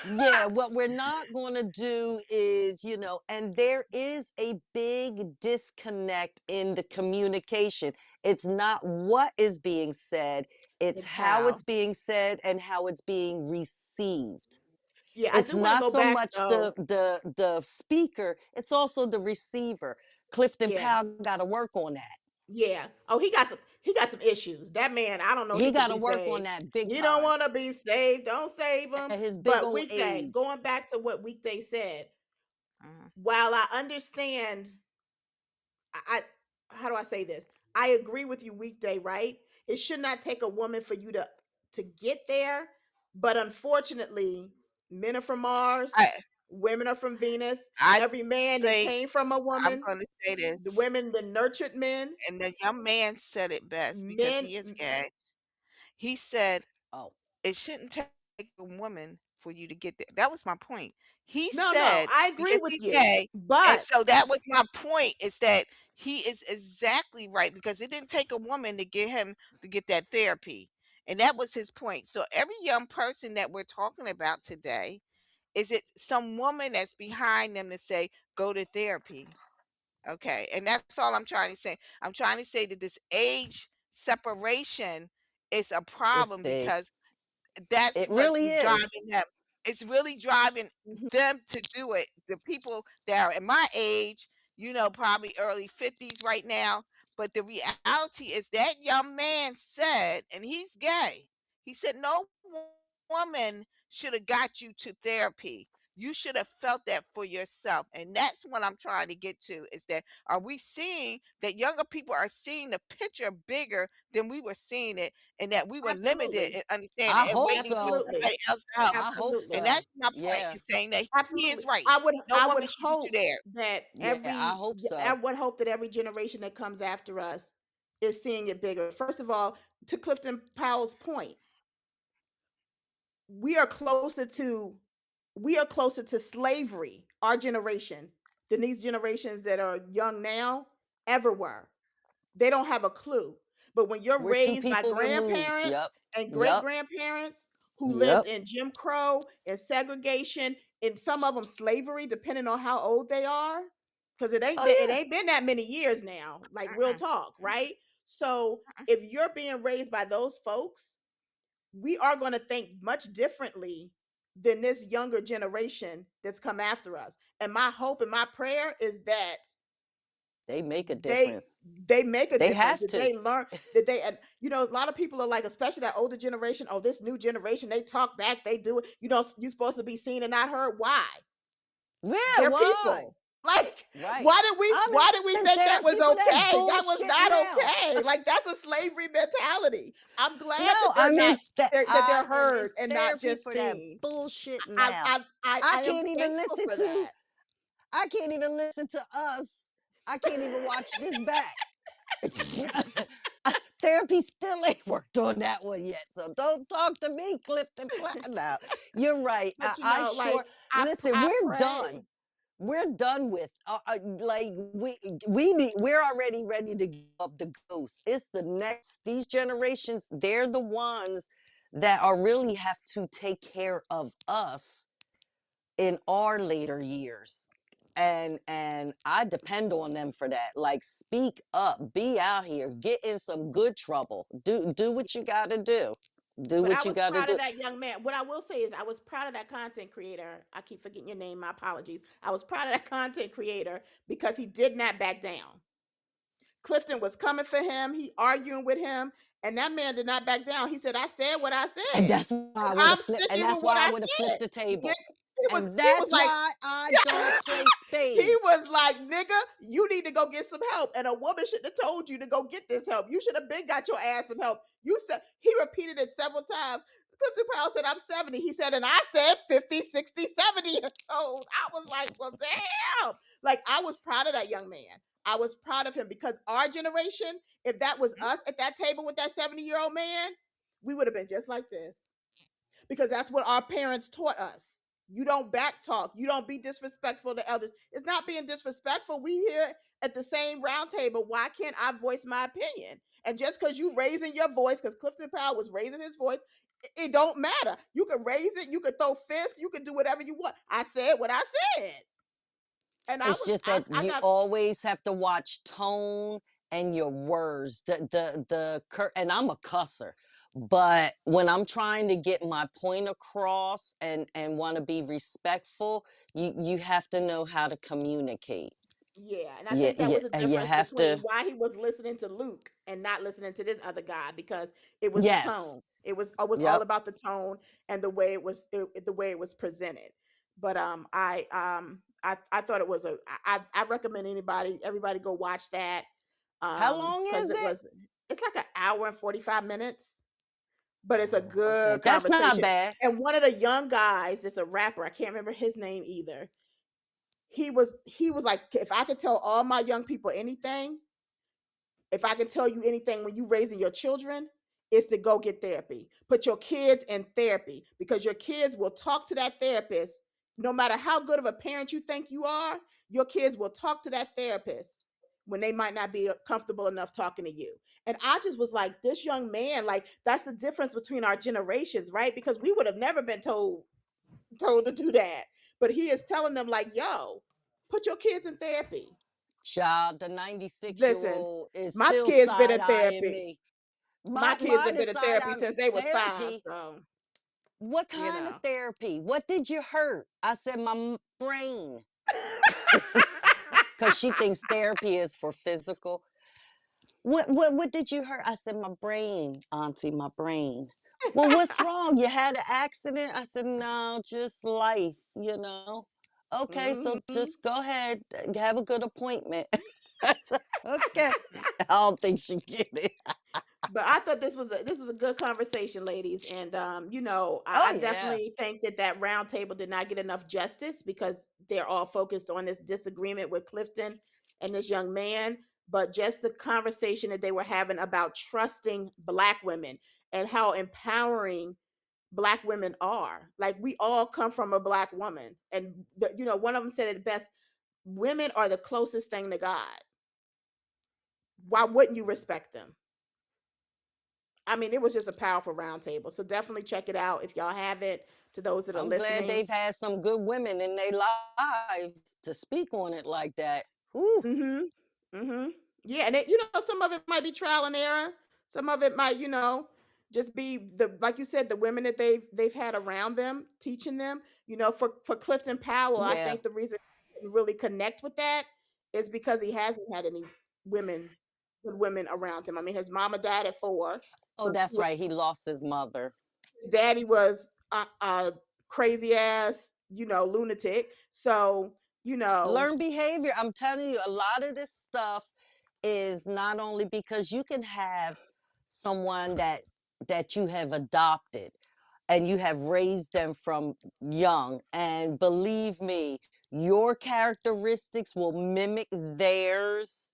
S4: yeah, what we're not going to do is, and there is a big disconnect in the communication. It's not what is being said, it's
S1: It's
S4: how
S1: how.
S4: it's being said and how it's being received.
S1: Yeah, I
S4: It's
S1: do want to
S4: not
S1: go
S4: so
S1: back
S4: much
S1: though.
S4: the speaker, it's also the receiver. Clifton
S1: Yeah.
S4: Powell got to work on that.
S1: Yeah. Oh, he got some issues. That man, I don't know if
S4: He
S1: he could
S4: got to
S1: be
S4: work on
S1: saved.
S4: that big
S1: He don't
S4: time
S1: want to be saved. Don't save him.
S4: at his big
S1: But
S4: old
S1: Weekday,
S4: age.
S1: going back to what Weekday said,
S3: Mm-hmm.
S1: while I understand, I how do I say this? I agree with you, Weekday, right? It should not take a woman for you to get there, but unfortunately, men are from Mars. Women are from Venus.
S3: I
S1: Every man that
S3: think
S1: came from a
S3: I'm
S1: woman,
S3: going to say
S1: the
S3: this,
S1: women that nurtured men,
S3: and the young man said it best because
S1: men.
S3: he is gay. He said,
S4: Oh,
S3: "It shouldn't take a woman for you to get there." That was my point. He
S1: No,
S3: said
S1: I agree
S3: because
S1: with
S3: he's
S1: you.
S3: gay, and
S1: But
S3: so that was my point, is that he is exactly right because it didn't take a woman to get him to get that therapy, and that was his point. So every young person that we're talking about today, is it some woman that's behind them to say, "Go to therapy." Okay, and that's all I'm trying to say. I'm trying to say that this age separation is a
S4: it's
S3: problem
S4: big.
S3: because that's
S4: It
S3: what's
S4: really is.
S3: driving them. It's really driving
S1: mhm,
S3: them to do it. The people that are in my age, probably early 50s right now. But the reality is that young man said, and he's gay, he said, no woman should have got you to therapy. You should have felt that for yourself. And that's what I'm trying to get to, is that are we seeing that younger people are seeing the picture bigger than we were seeing it, and that we were limited
S1: absolutely,
S3: in understanding
S4: I
S3: and
S4: hope
S3: waiting for
S4: so.
S1: absolutely,
S3: somebody else to help.
S4: I hope
S3: And
S1: absolutely,
S4: so.
S3: that's my point,
S4: Yeah.
S3: is saying that he is
S1: absolutely.
S3: right.
S1: I would
S3: No
S1: I
S3: woman
S1: would
S3: should get you
S1: hope
S3: there.
S1: that
S4: Yeah, I hope
S1: I
S4: so.
S1: would hope that every generation that comes after us is seeing it bigger. First of all, to Clifton Powell's point, we are closer to we are closer to slavery, our generation, than these generations that are young now ever were. They don't have a clue. But when you're
S4: We're two
S1: raised by
S4: people removed.
S1: grandparents
S4: Yep.
S1: and great
S4: Yep.
S1: grandparents who lived
S4: Yep.
S1: in Jim Crow and segregation, and some of them slavery, depending on how old they are, because
S4: Oh
S1: it
S4: yeah.
S1: ain't been that many years now. Like real
S3: Mm-mm,
S1: talk, right? So
S3: mm-mm.
S1: if you're being raised by those folks, we are going to think much differently than this younger generation that's come after us. And my hope and my prayer is that
S4: They make a
S1: they
S4: difference.
S1: they make a
S4: They
S1: difference,
S4: have
S1: that
S4: to.
S1: they learn, that they, and a lot of people are like, especially that older generation, oh, this new generation, they talk back, they do it, you're supposed to be seen and not heard. Why?
S4: Yeah,
S1: They're
S4: why?
S1: people. Like,
S4: Right. I'm
S1: why did we
S4: in
S1: think that was
S4: therapy for that
S1: okay? That was
S4: bullshit
S1: not
S4: now.
S1: okay. Like, that's a slavery mentality. I'm glad that
S4: No,
S1: they're not, that
S4: I
S1: they're
S4: am in
S1: heard and not
S4: therapy
S1: just
S4: for that
S1: seen.
S4: bullshit
S1: I
S4: now.
S1: I I,
S4: I
S1: I am
S4: can't even
S1: thankful
S4: listen
S1: for
S4: to
S1: that.
S4: I can't even listen to us. I can't even watch this back. Therapy still ain't worked on that one yet. So don't talk to me, Clifton Platt. Now, you're right.
S1: But
S4: I
S1: like,
S4: sure listen.
S1: I
S4: We're done.
S1: pray.
S4: We're done with like we need. We're already ready to give up the ghost. It's the next. These generations. They're the ones that are really have to take care of us in our later years, and I depend on them for that. Like, speak up, be out here, get in some good trouble, do what you got to do
S1: But I
S4: what you
S1: was
S4: got to
S1: proud of
S4: do.
S1: that young man. What I will say is I was proud of that content creator. I keep forgetting your name. My apologies. I was proud of that content creator because he did not back down. Clifton was coming for him. He arguing with him, and that man did not back down. He said, "I said what I
S4: And
S1: said.
S4: that's why I would
S1: I'm
S4: have flipped, and
S1: sticking with
S4: that's
S1: what
S4: why I
S1: I
S4: would have flipped
S1: said."
S4: the
S1: Nigga,
S4: table,
S1: was
S4: and
S1: he was
S4: that's
S1: like,
S4: why I don't play
S1: he
S4: spades.
S1: was like, nigga, you need to go get some help. And a woman should have told you to go get this help. You should have been got your ass some help. You said, he repeated it several times. Clifton Powell said, I'm 70. He said, and I said 50, 60, 70 years old. I was like, well, damn. Like, I was proud of that young man. I was proud of him because our generation, if that was us at that table with that 70-year-old man, we would have been just like this because that's what our parents taught us. You don't back talk. You don't be disrespectful to elders. It's not being disrespectful. We here at the same round table. Why can't I voice my opinion? And just because you raising your voice, because Clifton Powell was raising his voice, it don't matter. You can raise it. You can throw fists. You can do whatever you want. I said what I said, and
S4: It's just that
S1: I
S4: you
S1: got.
S4: always have to watch tone and your words. And I'm a cusser, but when I'm trying to get my point across and want to be respectful, you have to know how to communicate.
S1: Yeah, and I
S4: Yeah,
S1: think that
S4: yeah,
S1: was a
S4: you
S1: difference
S4: have
S1: between
S4: to.
S1: why he was listening to Luke and not listening to this other guy because it was the
S4: Yes.
S1: tone. It was all
S4: Yep.
S1: about the tone and the way the way it was presented. But I thought it was I recommend everybody go watch that
S4: How long
S1: because
S4: is it?
S1: it's like an hour and 45 minutes. but it's a
S4: Okay,
S1: good
S4: that's not
S1: conversation.
S4: bad.
S1: And one of the young guys, that's a rapper, I can't remember his name either. He was like, if I could tell all my young people anything, if I can tell you anything when you raising your children, is to go get therapy. Put your kids in therapy because your kids will talk to that therapist. No matter how good of a parent you think you are, your kids will talk to that therapist when they might not be comfortable enough talking to you. And I just was like, this young man, like that's the difference between our generations, right? Because we would have never been told to do that. But he is telling them like, yo, put your kids in therapy.
S4: Child, the 96 year
S1: Listen,
S4: old is
S1: my
S4: still
S1: kids been in
S4: side eyeing
S1: therapy.
S4: me.
S1: My kids
S4: Mine
S1: have been
S4: is
S1: in
S4: side
S1: therapy
S4: eye
S1: since they was 5,
S4: therapy.
S1: so,
S4: What
S1: you
S4: kind of
S1: know.
S4: therapy? What did you hurt? I said, my brain. Because she thinks therapy is for physical. What did you hurt? I said, my brain, Auntie, my brain. Well, what's wrong? You had an accident? I said, no, just life. Okay, so
S1: Mhm.
S4: just go ahead, have a good appointment. I said, okay. I don't think she get it.
S1: But I thought this is a good conversation, ladies, and I
S4: Oh yeah.
S1: definitely think that that round table did not get enough justice because they're all focused on this disagreement with Clifton and this young man, but just the conversation that they were having about trusting Black women and how empowering Black women are. Like we all come from a Black woman, and one of them said it best: "Women are the closest thing to God. Why wouldn't you respect them?" I mean, it was just a powerful roundtable. So definitely check it out if y'all have it. To those that are
S4: I'm glad
S1: listening,
S4: they've had some good women in their lives to speak on it like that. Whew.
S1: mm-hmm, mm-hmm, yeah, and some of it might be trial and error. Some of it might, just be the like you said, the women that they've had around them, teaching them. For Clifton Powell, I
S4: Yeah.
S1: think the reason he didn't really connect with that is because he hasn't had any women, good women around him. I mean, his mama died at 4.
S4: Oh, that's right. He lost his mother.
S1: His daddy was a crazy ass, lunatic. So,
S4: Learn behavior. I'm telling you, a lot of this stuff is not only because you can have someone that you have adopted and you have raised them from young, and believe me, your characteristics will mimic theirs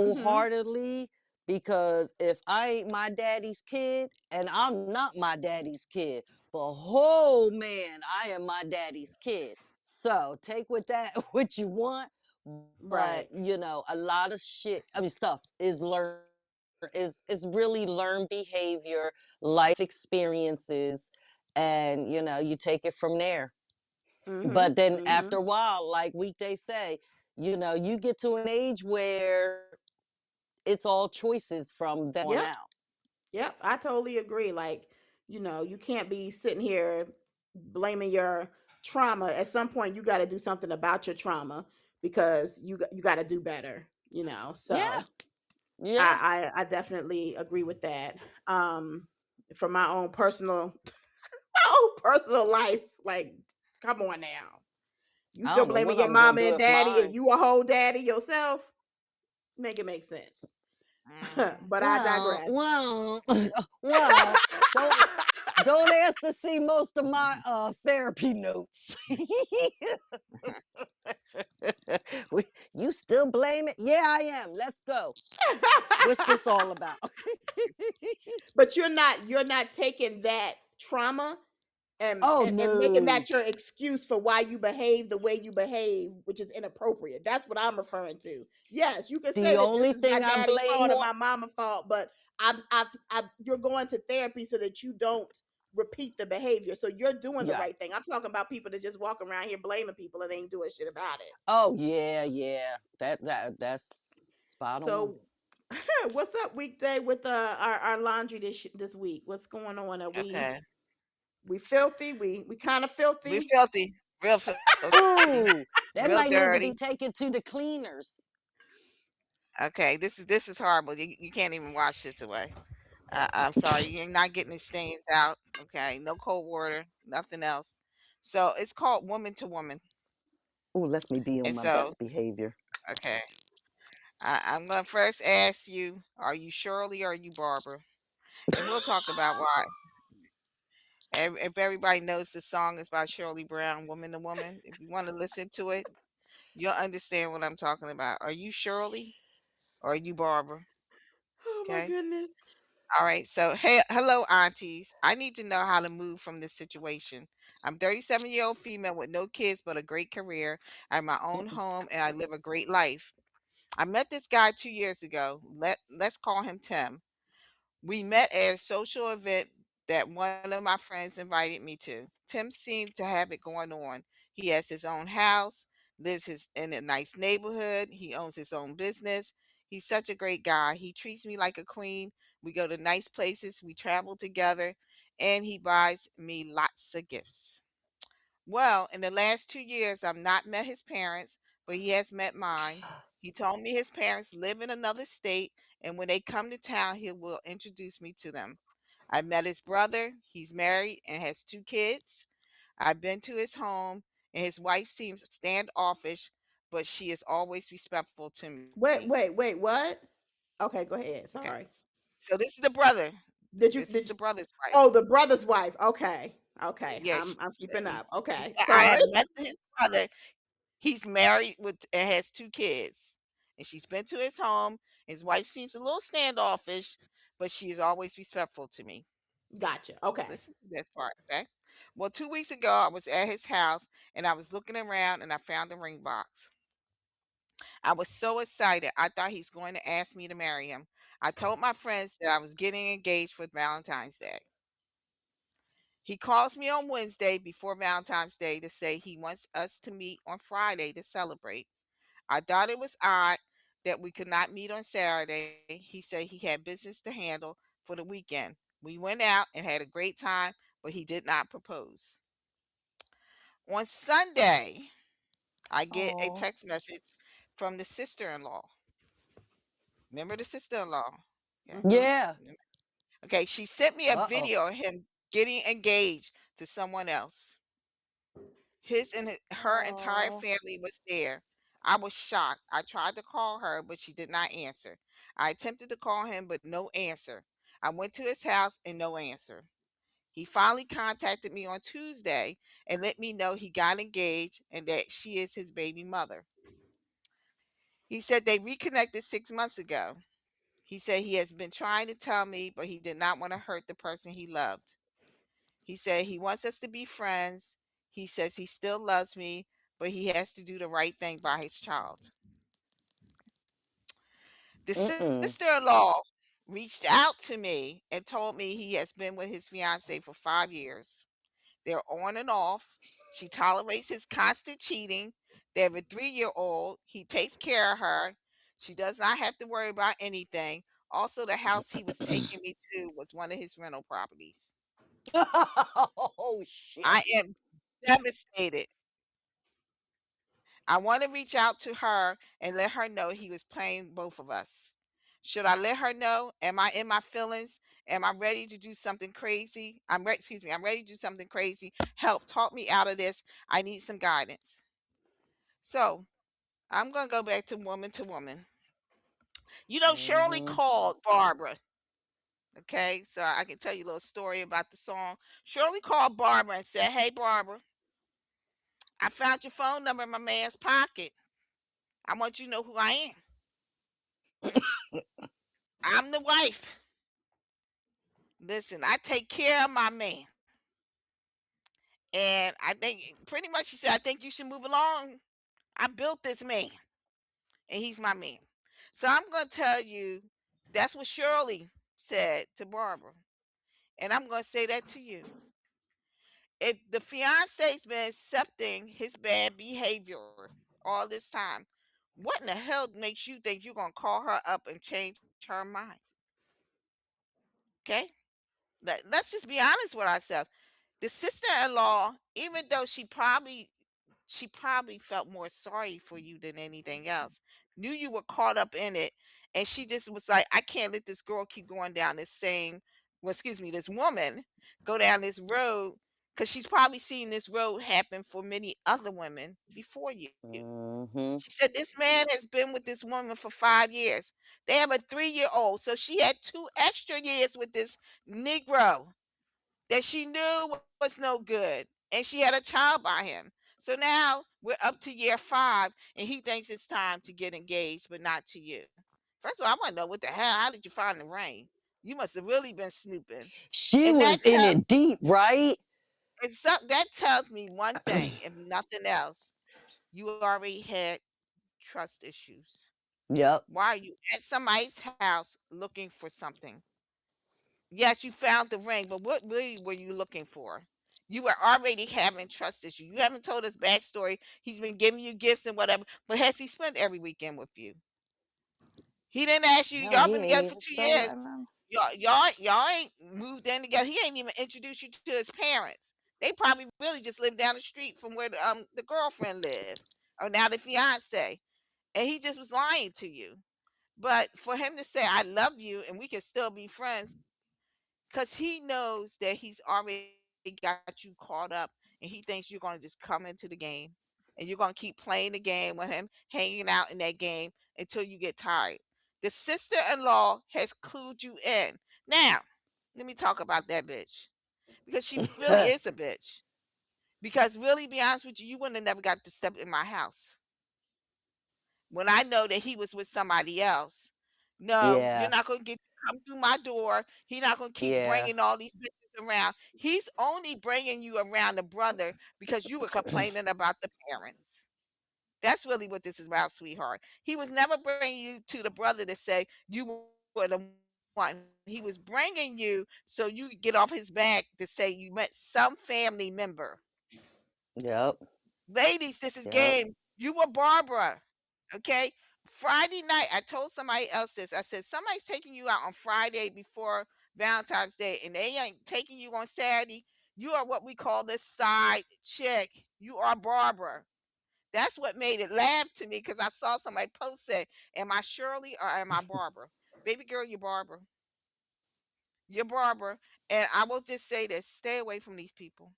S1: mhm,
S4: wholeheartedly. Because if I ain't my daddy's kid, and I'm not my daddy's kid, but oh man, I am my daddy's kid. So take with that what you want, but
S1: right.
S4: a lot of shit, I mean, stuff is learned, is really learned behavior, life experiences, and you take it from there.
S1: Mhm,
S4: But then after
S1: mhm.
S4: a while, like Weekday say, you get to an age where it's all choices from then on
S1: Yep.
S4: out.
S1: Yep, I totally agree. Like, you can't be sitting here blaming your trauma. At some point, you got to do something about your trauma because you got to do better.
S4: Yeah,
S1: So
S4: yeah.
S1: I definitely agree with that. For my own personal life, like, come on now. You
S4: I
S1: still
S4: don't know
S1: blaming
S4: what
S1: your
S4: I'm gonna
S1: mama
S4: do
S1: and
S4: if
S1: daddy, and
S4: mine.
S1: you a whole daddy yourself? Make it make sense.
S3: Mhm.
S1: But I
S4: Well,
S1: digress.
S4: well, well. Don't don't ask to see most of my therapy notes. You still blame it? Yeah, I am. Let's go. What's this all about?
S1: But you're not taking that trauma and,
S4: Oh
S1: and and making
S4: no.
S1: that your excuse for why you behave the way you behave, which is inappropriate. That's what I'm referring to. Yes, you can say
S4: The
S1: that this
S4: only
S1: is my
S4: thing I
S1: daddy's
S4: blame
S1: fault or
S4: on.
S1: my mama's fault, but you're going to therapy so that you don't repeat the behavior. So you're doing the
S4: Yeah.
S1: right thing. I'm talking about people that just walk around here blaming people and ain't doing shit about it.
S4: Oh yeah, yeah. That's spot on.
S1: So what's up weekday with our laundry this week? What's going on? Are we
S3: Okay.
S1: we filthy? We kind of
S3: We
S1: filthy.
S3: filthy, real filthy,
S4: Ooh, that
S3: real
S4: might need to be
S3: dirty.
S4: taken to the cleaners.
S3: Okay, this is horrible. You can't even wash this away. I'm sorry, you're not getting the stains out. Okay, no cold water, nothing else. So it's called Woman to Woman,
S4: Ooh, let me be on
S3: and
S4: my
S3: so
S4: best behavior.
S3: okay, I'm gonna first ask you: Are you Shirley or are you Barbara? and we'll talk about why. If everybody knows the song is by Shirley Brown, "Woman to Woman," if you want to listen to it, you'll understand what I'm talking about. Are you Shirley or are you Barbara?
S1: Oh my
S3: Okay.
S1: goodness.
S3: All right. So, hey, hello, aunties. I need to know how to move from this situation. I'm 37-year-old female with no kids but a great career. I have my own home and I live a great life. I met this guy 2 years ago. Let's call him Tim. We met at a social event that one of my friends invited me to. Tim seemed to have it going on. He has his own house, in a nice neighborhood. He owns his own business. He's such a great guy. He treats me like a queen. We go to nice places, we travel together, and he buys me lots of gifts. Well, in the last 2 years, I've not met his parents, but he has met mine. He told me his parents live in another state, and when they come to town, he will introduce me to them. I met his brother. He's married and has two kids. I've been to his home, and his wife seems standoffish, but she is always respectful to me.
S1: Wait, what? Okay, go ahead.
S3: Okay.
S1: Sorry.
S3: So this is the brother.
S1: Did you
S3: This is the
S1: did you,
S3: brother's wife.
S1: oh, the brother's wife. Okay. Okay.
S3: Yeah,
S1: I'm keeping up.
S3: she
S1: Okay.
S3: said I
S1: Sorry.
S3: have met his brother. He's married with and has two kids. And she's been to his home. His wife seems a little standoffish, but she is always respectful to me.
S1: Gotcha. Okay.
S3: Listen to this part, okay? Well, 2 weeks ago, I was at his house and I was looking around and I found a ring box. I was so excited. I thought he's going to ask me to marry him. I told my friends that I was getting engaged for Valentine's Day. He calls me on Wednesday before Valentine's Day to say he wants us to meet on Friday to celebrate. I thought it was odd that we could not meet on Saturday. He said he had business to handle for the weekend. We went out and had a great time, but he did not propose. On Sunday, I get a
S1: Oh.
S3: text message from the sister in law. Remember the sister in law? Okay.
S1: Mm-hmm.
S4: Yeah.
S3: Okay. She sent me a
S4: Uh-oh.
S3: video of him getting engaged to someone else. Her entire
S1: Oh.
S3: family was there. I was shocked. I tried to call her, but she did not answer. I attempted to call him, but no answer. I went to his house and no answer. He finally contacted me on Tuesday and let me know he got engaged and that she is his baby mother. He said they reconnected 6 months ago. He said he has been trying to tell me, but he did not want to hurt the person he loved. He said he wants us to be friends. He says he still loves me, but he has to do the right thing by his child. The
S4: Mm-mm.
S3: sister-in-law reached out to me and told me he has been with his fiance for 5 years. They're on and off. She tolerates his constant cheating. They have a 3-year-old. He takes care of her. She does not have to worry about anything. Also, the house he was taking me to was one of his rental properties.
S4: Oh shit.
S3: I am devastated. I want to reach out to her and let her know he was playing both of us. Should I let her know? Am I in my feelings? Am I ready to do something crazy? Excuse me, I'm ready to do something crazy. Help, talk me out of this. I need some guidance. So I'm gonna go back to woman to woman. Shirley
S4: Mm-hmm.
S3: called Barbara. Okay, so I can tell you a little story about the song. Shirley called Barbara and said, "Hey Barbara, I found your phone number in my man's pocket. I want you to know who I am. I'm the wife. Listen, I take care of my man. And I think pretty much she said, I think you should move along. I built this man, and he's my man. So I'm going to tell you that's what Shirley said to Barbara. And I'm going to say that to you. If the fiance's been accepting his bad behavior all this time, what in the hell makes you think you're going to call her up and change her mind? Okay? Let's just be honest with ourselves. The sister-in-law, even though she probably felt more sorry for you than anything else, knew you were caught up in it, and she just was like, I can't let this girl keep going down this same, well, excuse me, this woman go down this road because she's probably seen this road happen for many other women before you.
S4: Mm-hmm.
S3: She said this man has been with this woman for 5 years. They have a 3-year-old, so she had 2 extra years with this Negro that she knew was no good, and she had a child by him. So now we're up to year 5, and he thinks it's time to get engaged, but not to you. First of all, I want to know what the hell. How did you find the ring? You must have really been snooping,
S4: She
S3: and
S4: was in it deep, right?
S3: that tells me one thing, if nothing else, you already had trust issues.
S4: Yep.
S3: Why are you at somebody's house looking for something? Yes, you found the ring, but what really were you looking for? You were already having trust issues. You haven't told us backstory. He's been giving you gifts and whatever, but has he spent every weekend with you? He didn't ask you.
S4: Hell,
S3: Y'all
S4: he
S3: been
S4: ain't
S3: together for
S4: even
S3: two
S4: spell that
S3: years.
S4: man.
S3: Y'all ain't moved in together. He ain't even introduced you to his parents. They probably really just live down the street from where the girlfriend lived, or now the fiance, and he just was lying to you. But for him to say I love you and we can still be friends, because he knows that he's already got you caught up, and he thinks you're going to just come into the game, and you're going to keep playing the game with him, hanging out in that game until you get tired. The sister-in-law has clued you in. Now, let me talk about that bitch, because she really is a bitch. Because really, be honest with you, you wouldn't have never got to step in my house when I know that he was with somebody else. No, you're
S4: Yeah.
S3: not going to get to come through my door. He's not going to keep
S4: Yeah.
S3: bringing all these bitches around. He's only bringing you around the brother because you were complaining about the parents. That's really what this is about, sweetheart. He was never bringing you to the brother to say you were the one. He was bringing you so you could get off his back to say you met some family member.
S4: Yep.
S3: Ladies, this is
S4: Yep.
S3: game. You were Barbara. Okay. Friday night, I told somebody else this. I said, somebody's taking you out on Friday before Valentine's Day, and they ain't taking you on Saturday. You are what we call this side chick. You are Barbara. That's what made it laugh to me, because I saw somebody post it. Am I Shirley or am I Barbara? Baby girl, you're Barbara. You're Barbara. And I will just say this, stay away from these people.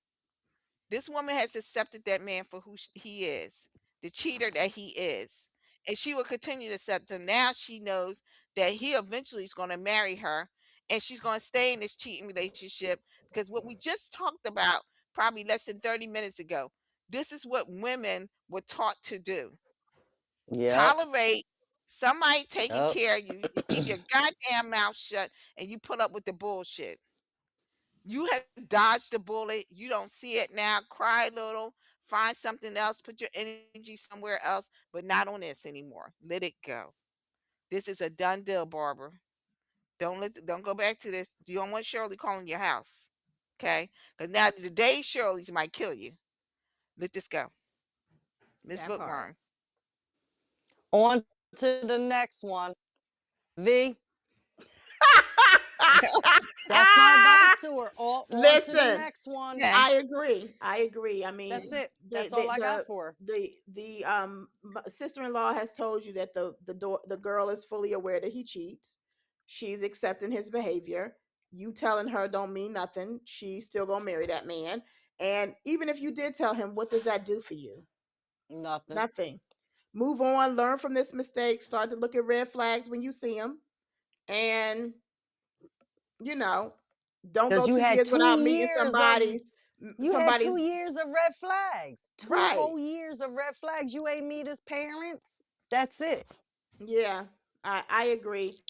S3: This woman has accepted that man for who he is, the cheater that he is. And she will continue to accept him. Now she knows that he eventually is going to marry her, and she's going to stay in this cheating relationship, because what we just talked about probably less than 30 minutes ago, this is what women were taught to do:
S4: Yep.
S3: tolerate somebody taking
S4: Yep.
S3: care of you. You keep your goddamn mouth shut and you put up with the bullshit. You have dodged the bullet. You don't see it now. Cry a little, find something else, put your energy somewhere else, but not on this anymore. Let it go. This is a done deal, Barbara. Don't go back to this. You don't want Shirley calling your house. Okay? Because now the day Shirley's might kill you. Let this go. Miss
S1: That part.
S3: Bookworm.
S4: On to the next one. V, that's my advice to her. All on to the
S1: Listen,
S4: next one.
S3: Yeah.
S1: I agree. I agree. I
S4: That's
S1: mean,
S4: it.
S1: the
S4: That's all I got
S1: the
S4: for her.
S1: sister-in-law has told you that the girl is fully aware that he cheats. She's accepting his behavior. You telling her don't mean nothing. She's still gonna marry that man. And even if you did tell him, what does that do for you?
S4: Nothing.
S1: Nothing. Move on, learn from this mistake, start to look at red flags when you see them, and you know, don't
S4: Because
S1: go
S4: you
S1: two
S4: had
S1: years
S4: two
S1: without meeting
S4: years of you had
S1: somebody's
S4: 2 years of red flags. Two
S1: right.
S4: whole years of red flags. You ain't meet his parents. That's it.
S1: Yeah, I agree.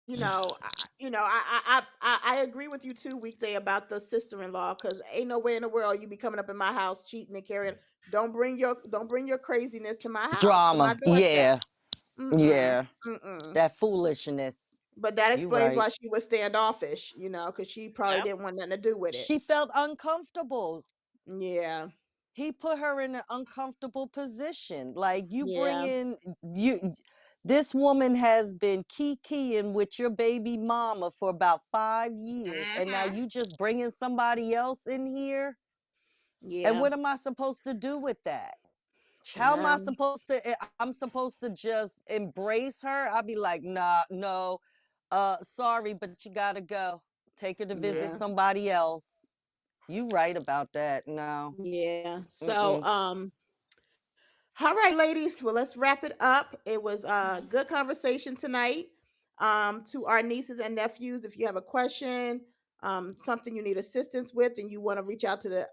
S1: I agree with you too, Weekday, about the sister-in-law, because ain't no way in the world you be coming up in my house cheating and carrying. Don't bring your craziness to my house, to my
S4: Drama.
S1: doorstep.
S4: Yeah.
S1: Mm-mm.
S4: Yeah.
S1: Mm-mm.
S4: That foolishness.
S1: But that
S4: You
S1: explains
S4: right.
S1: why she was standoffish, because she probably
S3: Yep.
S1: didn't want nothing to do with it.
S4: She felt uncomfortable.
S1: Yeah,
S4: He put her in an uncomfortable position. Like you bring
S1: yeah,
S4: in you this woman has been keying with your baby mama for about 5 years, and now
S3: Hmm.
S4: you just bringing somebody else in here. And
S1: yeah.
S4: what am I supposed to do with that? How am I
S1: Child.
S4: supposed to? I'm supposed to just embrace her? I'll be like, nah, no, sorry, but you gotta go. Take her to visit
S1: Yeah.
S4: somebody else. You right about that. No.
S1: Yeah. So,
S4: Mm-mm.
S1: all right, ladies. Well, let's wrap it up. It was a good conversation tonight. To our nieces and nephews, if you have a question, something you need assistance with, and you want to reach out to the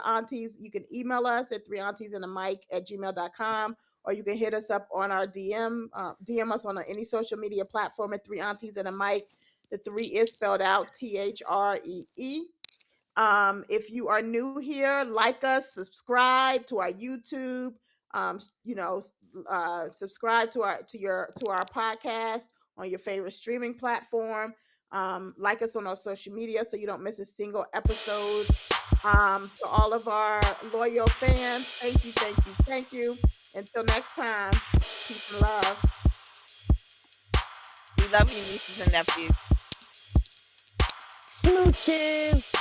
S1: aunties, you can email us at 3auntiesandamic@gmail.com, or you can hit us up on our DM us on any social media platform at 3auntiesandamic. The three is spelled out THREE. If you are new here, like us, subscribe to our YouTube. You know, subscribe to our podcast on your favorite streaming platform. Like us on our social media so you don't miss a single episode. To all of our loyal fans, thank you, thank you, thank you. Until next time, peace and love.
S3: We love you, nieces and nephews.
S4: Smooches.